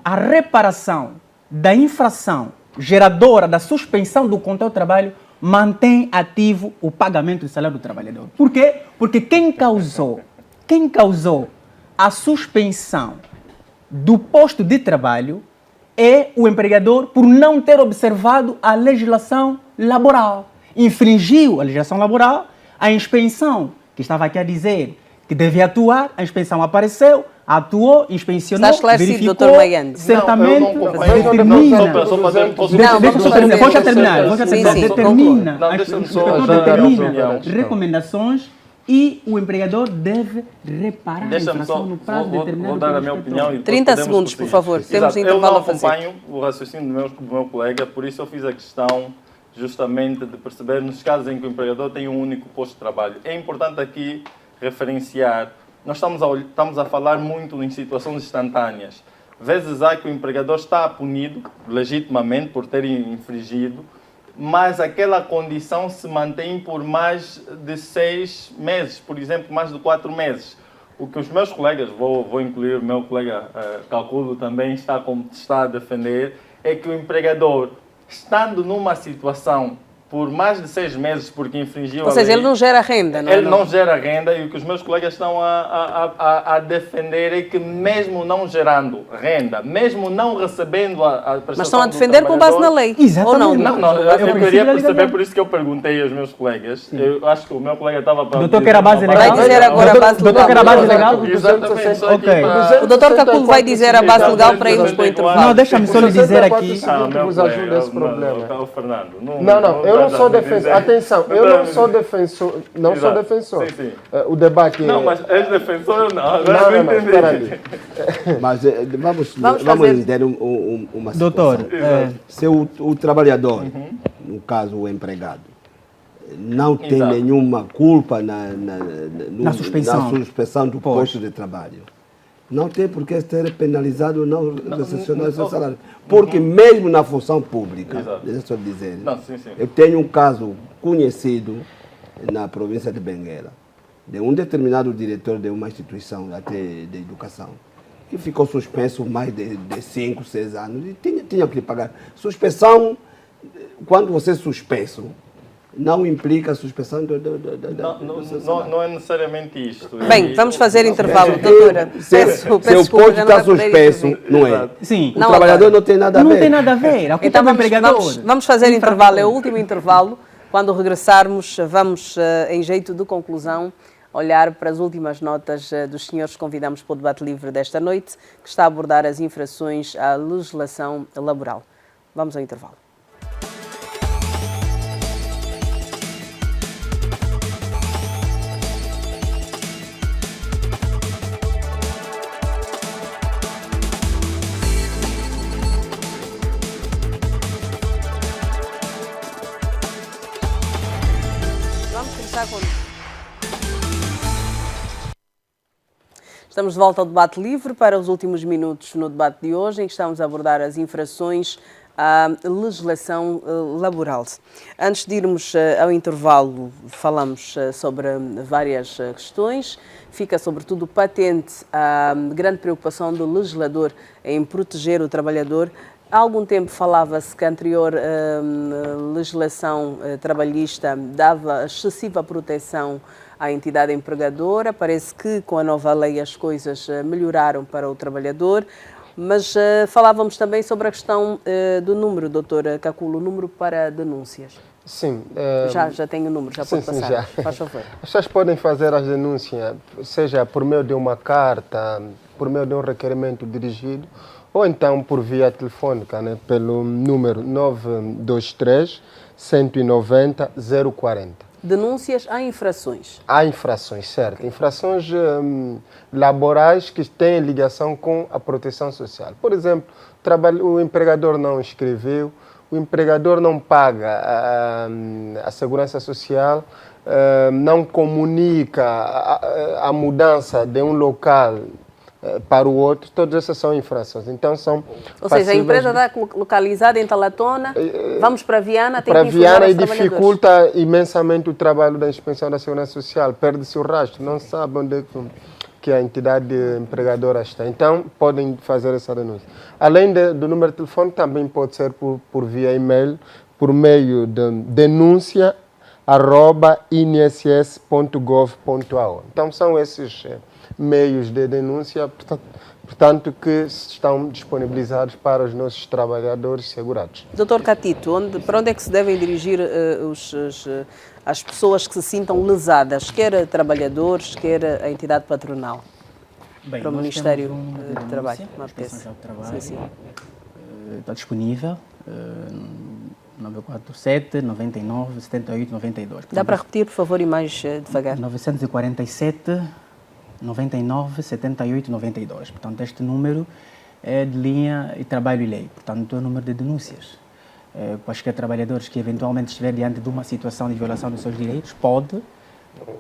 a reparação da infração geradora da suspensão do contrato de trabalho, mantém ativo o pagamento do salário do trabalhador. Por quê? Porque quem causou a suspensão do posto de trabalho é o empregador por não ter observado a legislação laboral. Infringiu a legislação laboral, a inspeção, que estava aqui a dizer que devia atuar, a inspeção apareceu, atuou, inspecionou, verificou, doutor Maiane. Certamente determina... Vou já terminar. Determina recomendações e o empregador deve reparar a infração no prazo determinado. Vou dar a minha opinião. E 30 segundos, por favor. Temos eu não acompanho o raciocínio do meu colega, por isso eu fiz a questão justamente de perceber nos casos em que o empregador tem um único posto de trabalho. É importante aqui referenciar, nós estamos a falar muito em situações instantâneas. Vezes há que o empregador está punido legitimamente por ter infringido, mas aquela condição se mantém por mais de 6 meses, por exemplo, mais de 4 meses. O que os meus colegas, vou incluir o meu colega Calculo também está a defender, é que o empregador, estando numa situação por mais de 6 meses porque infringiu a lei... Ou seja, ele não gera renda, não é? Ele não gera renda e o que os meus colegas estão a defender é que mesmo não gerando renda, mesmo não recebendo a prestação... Mas estão a defender com base na lei, exatamente. ou não? Não, eu queria perceber, por isso que eu perguntei aos meus colegas. Eu acho que o meu colega estava para... Doutor, que era a base legal? Vai dizer agora a base legal. Doutor, que era a base legal? Exatamente. Ok. O doutor Caculo vai dizer a base legal para irmos para o intervalo. Não, deixa-me só lhe dizer aqui... Nos ajuda esse problema. O Fernando. Não, eu não sou defensor. Atenção, eu não sou defensor. Não sou defensor. Sim. O debate é... Não, mas és defensor ou não? Agora Não, eu não, entendi. espera ali. Mas vamos fazer... entender uma situação. Doutor, se o trabalhador, no caso o empregado, não tem Exato. nenhuma culpa na suspensão do posto de trabalho, não tem por que ser penalizado ou não recepcionar o seu salário. Porque mesmo na função pública, deixa eu dizer, eu tenho um caso conhecido na província de Benguela, de um determinado diretor de uma instituição até de educação, que ficou suspenso mais de 5, 6 anos e tinha que pagar. Suspensão, quando você é suspenso, não implica a suspensão Não é necessariamente isto. Bem, vamos fazer intervalo, doutora. Se o posto está suspenso, não é? sim. O trabalhador não tem nada a ver. Não tem nada a ver. A culpa Então do empregador. vamos fazer intervalo, é o último intervalo. Quando regressarmos, vamos, em jeito de conclusão, olhar para as últimas notas dos senhores que convidamos para o debate livre desta noite, que está a abordar as infrações à legislação laboral. Vamos ao intervalo. Estamos de volta ao debate livre para os últimos minutos no debate de hoje, em que estamos a abordar as infrações à legislação laboral. Antes de irmos ao intervalo, falamos sobre várias questões. Fica, sobretudo, patente a grande preocupação do legislador em proteger o trabalhador. Há algum tempo falava-se que a anterior legislação trabalhista dava excessiva proteção à entidade empregadora. Parece que com a nova lei as coisas melhoraram para o trabalhador, mas falávamos também sobre a questão do número, doutora Caculo, o número para denúncias. Sim. Já tenho o número, já pode passar. Já. Faz favor. As pessoas podem fazer as denúncias, seja por meio de uma carta, por meio de um requerimento dirigido, ou então por via telefônica, né, pelo número 923 190 040. Denúncias a infrações. Há infrações, certo. Infrações laborais que têm ligação com a proteção social. Por exemplo, o empregador não escreveu, o empregador não paga a segurança social, não comunica a mudança de um local para o outro, todas essas são infrações. Então são Ou seja, a empresa está localizada em Talatona, vamos para Viana, tem para que informar Viana os e dificulta imensamente o trabalho da Inspeção da Segurança Social, perde-se o rastro, não sabe onde que a entidade empregadora está. Então, podem fazer essa denúncia. Além do número de telefone, também pode ser por via e-mail, por meio de denúncia@inss.gov.au. Então, são esses meios de denúncia, portanto, que estão disponibilizados para os nossos trabalhadores segurados. Doutor Catito, para onde é que se devem dirigir as pessoas que se sintam lesadas, quer trabalhadores, quer a entidade patronal? Bem, para o Ministério do Trabalho. Sim. Está disponível. 947 99 78 92. Portanto, dá para repetir, por favor, e mais devagar? 947 99 78 92. Portanto, este número é de linha e trabalho e lei. Portanto, é o número de denúncias. Quaisquer trabalhadores que eventualmente estiver diante de uma situação de violação dos seus direitos pode,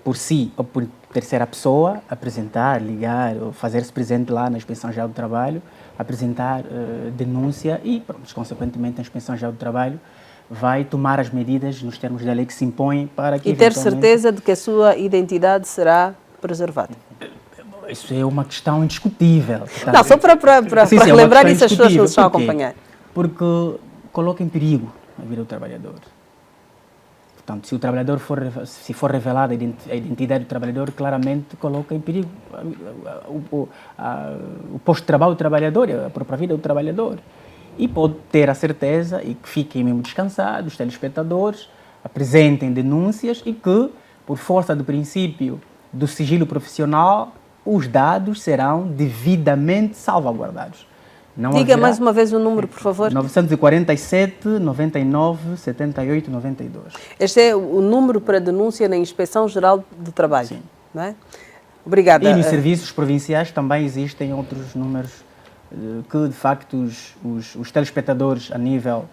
por si ou por terceira pessoa, apresentar, ligar ou fazer-se presente lá na Inspeção Geral do Trabalho, apresentar denúncia e, pronto, consequentemente, a Inspeção Geral do Trabalho vai tomar as medidas nos termos da lei que se impõem para que... E ter certeza de que a sua identidade será preservada. Isso é uma questão indiscutível. Portanto, não, só para relembrar isso, as pessoas que nos estão a acompanhar. Porque coloca em perigo a vida do trabalhador. Portanto, se o trabalhador for revelada a identidade do trabalhador, claramente coloca em perigo o posto de trabalho do trabalhador, a própria vida do trabalhador. E pode ter a certeza e que fiquem mesmo descansados, os telespectadores, apresentem denúncias e que, por força do princípio do sigilo profissional, os dados serão devidamente salvaguardados. Não Diga haverá... mais uma vez o número, por favor. 947 99 78 92. Este é o número para denúncia na Inspeção Geral do Trabalho. Sim. Não é? Obrigada. E nos serviços provinciais também existem outros números que, de facto, os telespectadores a nível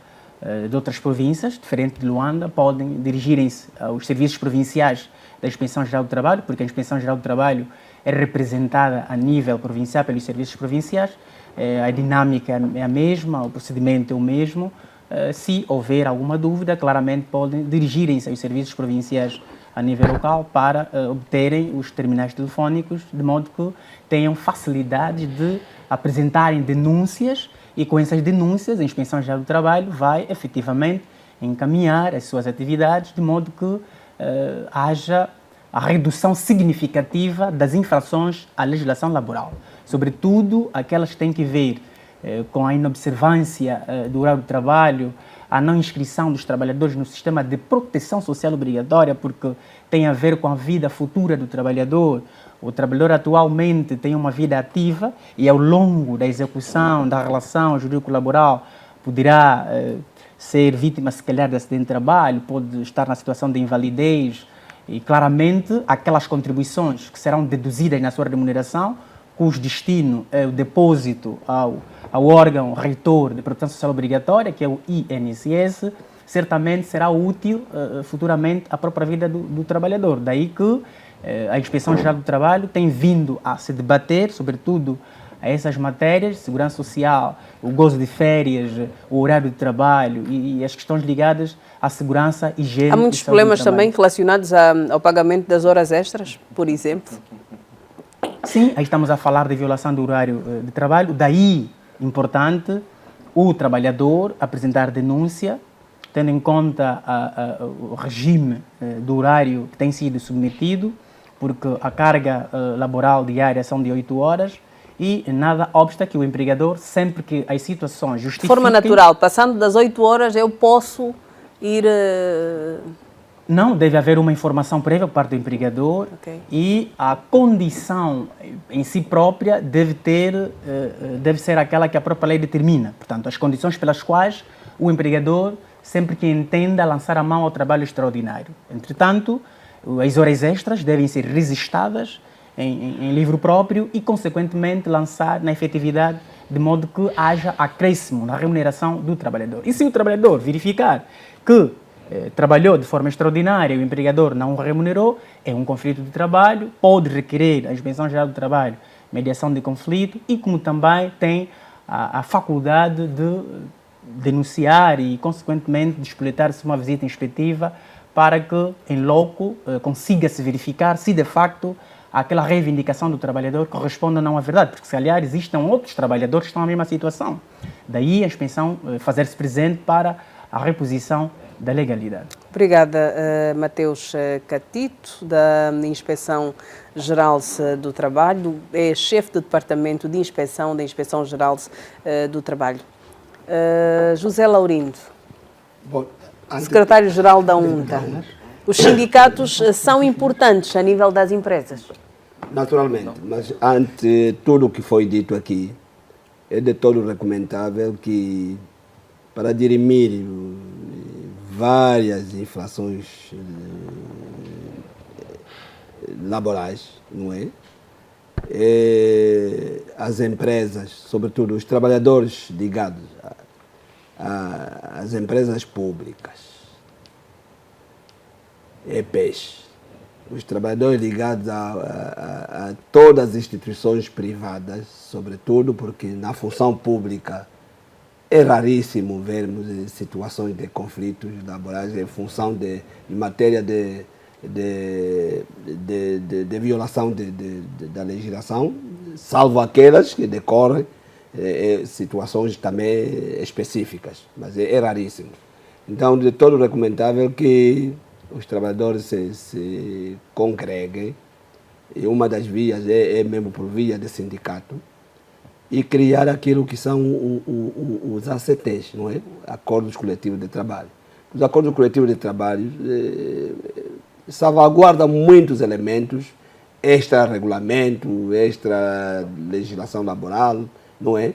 de outras províncias, diferente de Luanda, podem dirigirem-se aos serviços provinciais da Inspeção Geral do Trabalho, porque a Inspeção Geral do Trabalho é representada a nível provincial pelos serviços provinciais, a dinâmica é a mesma, o procedimento é o mesmo. Se houver alguma dúvida, claramente podem dirigirem-se aos serviços provinciais a nível local para obterem os terminais telefónicos, de modo que tenham facilidade de apresentarem denúncias e com essas denúncias a Inspeção Geral do Trabalho vai efetivamente encaminhar as suas atividades de modo que haja a redução significativa das infrações à legislação laboral, sobretudo aquelas que têm que ver com a inobservância do horário de trabalho, a não inscrição dos trabalhadores no sistema de proteção social obrigatória, porque tem a ver com a vida futura do trabalhador. O trabalhador atualmente tem uma vida ativa e ao longo da execução da relação jurídico-laboral poderá ser vítima, se calhar, de acidente de trabalho, pode estar na situação de invalidez e, claramente, aquelas contribuições que serão deduzidas na sua remuneração, cujo destino é o depósito ao órgão reitor de proteção social obrigatória, que é o INSS, certamente será útil futuramente à própria vida do trabalhador. Daí que a Inspeção Geral do Trabalho tem vindo a se debater, sobretudo, a essas matérias, segurança social, o gozo de férias, o horário de trabalho e as questões ligadas à segurança, higiene. Há muitos problemas também relacionados ao pagamento das horas extras, por exemplo? Sim, aí estamos a falar de violação do horário de trabalho, daí importante o trabalhador apresentar denúncia, tendo em conta o regime do horário que tem sido submetido, porque a carga laboral diária são de 8 horas e nada obsta que o empregador, sempre que as situações justifiquem... De forma natural, passando das 8 horas eu posso ir... Não, deve haver uma informação prévia por parte do empregador e a condição em si própria deve ser aquela que a própria lei determina. Portanto, as condições pelas quais o empregador, sempre que entenda, lançar a mão ao trabalho extraordinário. Entretanto, as horas extras devem ser registadas em livro próprio e, consequentemente, lançar na efetividade de modo que haja acréscimo na remuneração do trabalhador. E se o trabalhador verificar que trabalhou de forma extraordinária e o empregador não o remunerou, é um conflito de trabalho, pode requerer a Inspeção Geral do Trabalho mediação de conflito e como também tem a faculdade de denunciar e, consequentemente, despletar-se uma visita inspectiva para que, em loco, consiga-se verificar se, de facto, aquela reivindicação do trabalhador corresponde ou não à verdade, porque, se calhar, existem outros trabalhadores que estão na mesma situação. Daí a inspeção fazer-se presente para a reposição da legalidade. Obrigada, Mateus Catito, da Inspeção Geral do Trabalho, é chefe do Departamento de Inspeção da Inspeção Geral do Trabalho. José Laurindo, secretário-geral da UNTA. Os sindicatos são importantes a nível das empresas? Naturalmente, mas ante tudo o que foi dito aqui, é de todo recomendável que, para dirimir várias infrações laborais, não é? As empresas, sobretudo os trabalhadores ligados às empresas públicas, EPEs, os trabalhadores ligados a todas as instituições privadas, sobretudo porque na função pública é raríssimo vermos situações de conflitos laborais em função em matéria de violação da legislação, salvo aquelas que decorrem situações também específicas, mas é raríssimo. Então, de todo recomendável que os trabalhadores se congreguem, e uma das vias é mesmo por via de sindicato, e criar aquilo que são os ACTs, não é? Acordos Coletivos de Trabalho. Os acordos coletivos de trabalho salvaguardam muitos elementos, extra-regulamento, extra-legislação laboral, não é?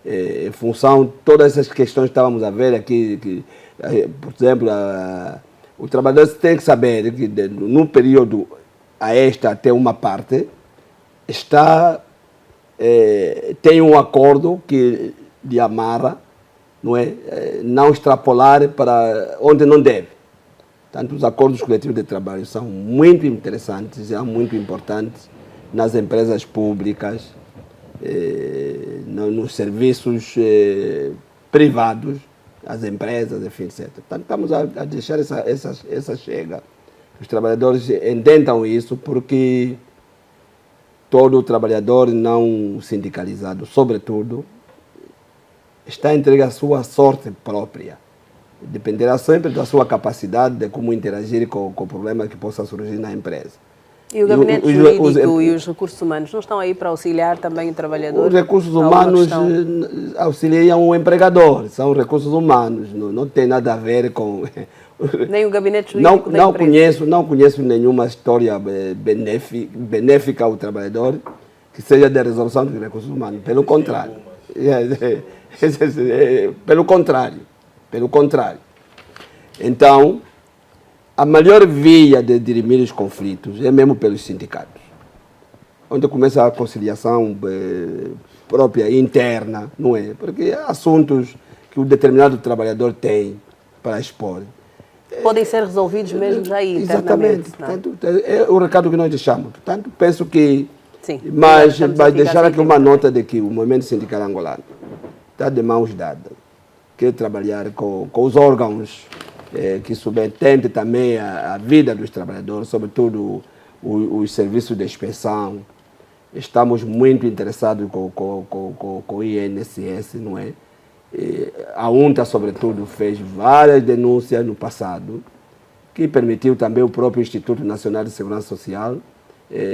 em função de todas essas questões que estávamos a ver aqui, por exemplo, o trabalhador tem que saber que no período a esta até uma parte tem um acordo que lhe amarra, não é? Não extrapolar para onde não deve. Portanto, os acordos coletivos de trabalho são muito interessantes, são muito importantes nas empresas públicas, nos serviços privados, as empresas, enfim, etc. Portanto, estamos a deixar essa chega. Os trabalhadores entendam isso porque todo trabalhador não sindicalizado, sobretudo, está entregue à sua sorte própria. Dependerá sempre da sua capacidade de como interagir com o problema que possa surgir na empresa. E o gabinete jurídico e os recursos humanos não estão aí para auxiliar também o trabalhador? Os recursos humanos auxiliam o empregador, são recursos humanos, não tem nada a ver com... Nem o gabinete jurídico não conheço nenhuma história benéfica ao trabalhador que seja de resolução dos recursos humanos, pelo contrário. Pelo contrário. Então, a melhor via de dirimir os conflitos é mesmo pelos sindicatos, onde começa a conciliação própria, interna, não é? Porque há assuntos que um determinado trabalhador tem para expor. Podem ser resolvidos mesmo já aí, internamente. Exatamente. É o recado que nós deixamos. Portanto, penso que... Sim, mas vai deixar aqui uma nota de que o movimento sindical angolano está de mãos dadas. Quer trabalhar com os órgãos que subentendem também a vida dos trabalhadores, sobretudo os serviços de inspeção. Estamos muito interessados com o INSS, não é? A UNTA, sobretudo, fez várias denúncias no passado, que permitiu também o próprio Instituto Nacional de Segurança Social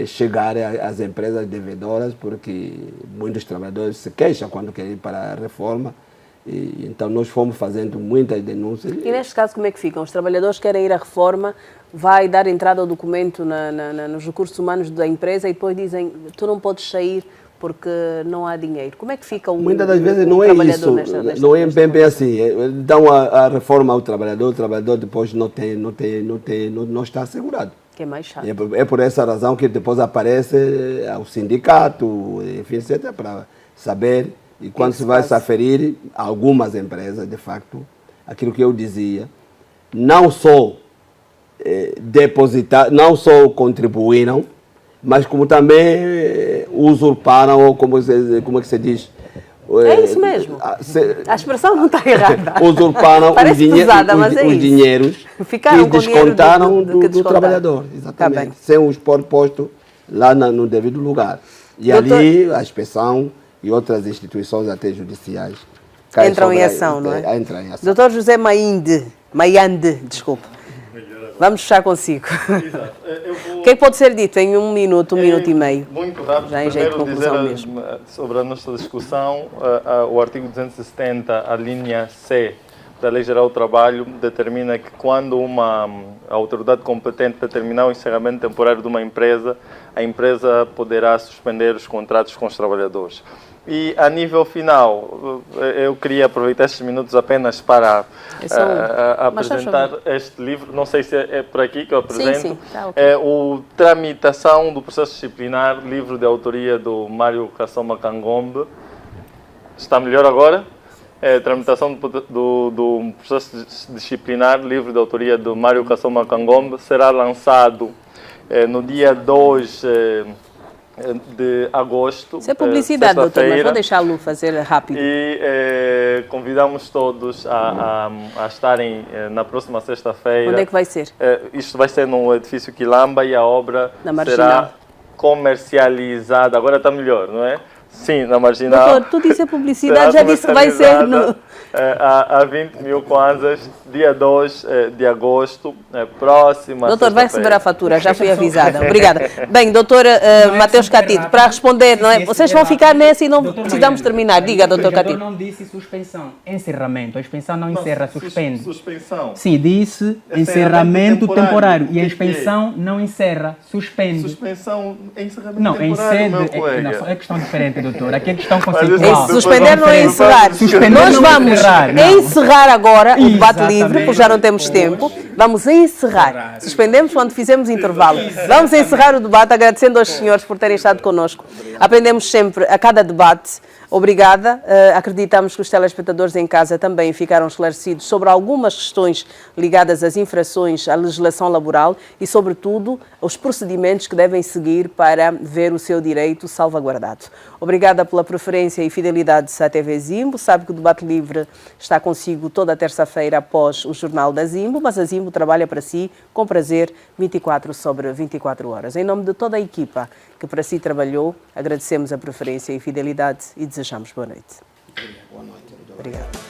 chegar às empresas devedoras, porque muitos trabalhadores se queixam quando querem ir para a reforma. Então nós fomos fazendo muitas denúncias. E neste caso como é que ficam? Os trabalhadores querem ir à reforma, vai dar entrada ao documento nos recursos humanos da empresa e depois dizem tu não podes sair porque não há dinheiro. Como é que fica muitas das vezes não é isso, não é bem assim. Dão a reforma ao trabalhador, o trabalhador depois não está assegurado. Que é mais chato. É por essa razão que depois aparece o sindicato, enfim, etc., para saber. E quando se vai se aferir, algumas empresas, de facto, aquilo que eu dizia, não só não só contribuíram, mas como também usurparam, ou como é que se diz? É isso mesmo. A expressão não está errada. Usurparam os dinheiros Ficaram que descontaram do trabalhador. Exatamente. Sem os pôr posto lá no devido lugar. E ali a inspeção e outras instituições até judiciais entram em ação, não é? Entram em ação. Dr. José Mayande, desculpe. Vamos fechar consigo. Exato. O que é que pode ser dito em um minuto e meio? Muito rápido. Já em jeito de conclusão mesmo. Sobre a nossa discussão, o artigo 270, a linha C da Lei Geral do Trabalho, determina que quando uma autoridade competente determinar o encerramento temporário de uma empresa, a empresa poderá suspender os contratos com os trabalhadores. E a nível final, eu queria aproveitar estes minutos apenas para apresentar este livro. Não sei se é por aqui que eu apresento. Sim, tá, okay. É o Tramitação do Processo Disciplinar, livro de autoria do Mário Kassoma Kangombe. Está melhor agora? Tramitação do Processo Disciplinar, livro de autoria do Mário Kassoma Kangombe. Será lançado no dia 2 de agosto. Isso é publicidade, doutor, mas vou deixá-lo fazer rápido. E convidamos todos a estarem na próxima sexta-feira. Onde é que vai ser? Isto vai ser no edifício Quilamba e a obra será comercializada. Agora está melhor, não é? Sim, na Marginal. Doutor, tu disse a publicidade, já disse que vai ser no... a 20 mil kwanzas, dia 2 de agosto, próxima. Doutor, vai receber a fatura, já fui avisada. Obrigada. Bem, doutor Mateus Catito, para responder, não é? Vocês vão ficar nessa e não precisamos terminar. Diga, doutor Catito. Não disse suspensão, encerramento. A suspensão não encerra, suspende. Suspensão. Sim, disse encerramento temporário. E a suspensão não encerra, suspende. Suspensão é encerramento não, temporário, não, é questão diferente. aqui, doutor. Aqui é questão conceitual. Suspender não é encerrar. Nós vamos encerrar agora o debate livre, porque já não temos tempo. Vamos encerrar. Suspendemos quando fizemos intervalo. Vamos encerrar o debate agradecendo aos senhores por terem estado connosco. Aprendemos sempre a cada debate. Obrigada. Acreditamos que os telespectadores em casa também ficaram esclarecidos sobre algumas questões ligadas às infrações à legislação laboral e, sobretudo, os procedimentos que devem seguir para ver o seu direito salvaguardado. Obrigada pela preferência e fidelidade à TV Zimbo. Sabe que o Debate Livre está consigo toda a terça-feira após o Jornal da Zimbo, mas a Zimbo trabalha para si com prazer 24/24 horas. Em nome de toda a equipa que para si trabalhou, agradecemos a preferência e fidelidade e desejamos boa noite. Boa noite. Obrigada.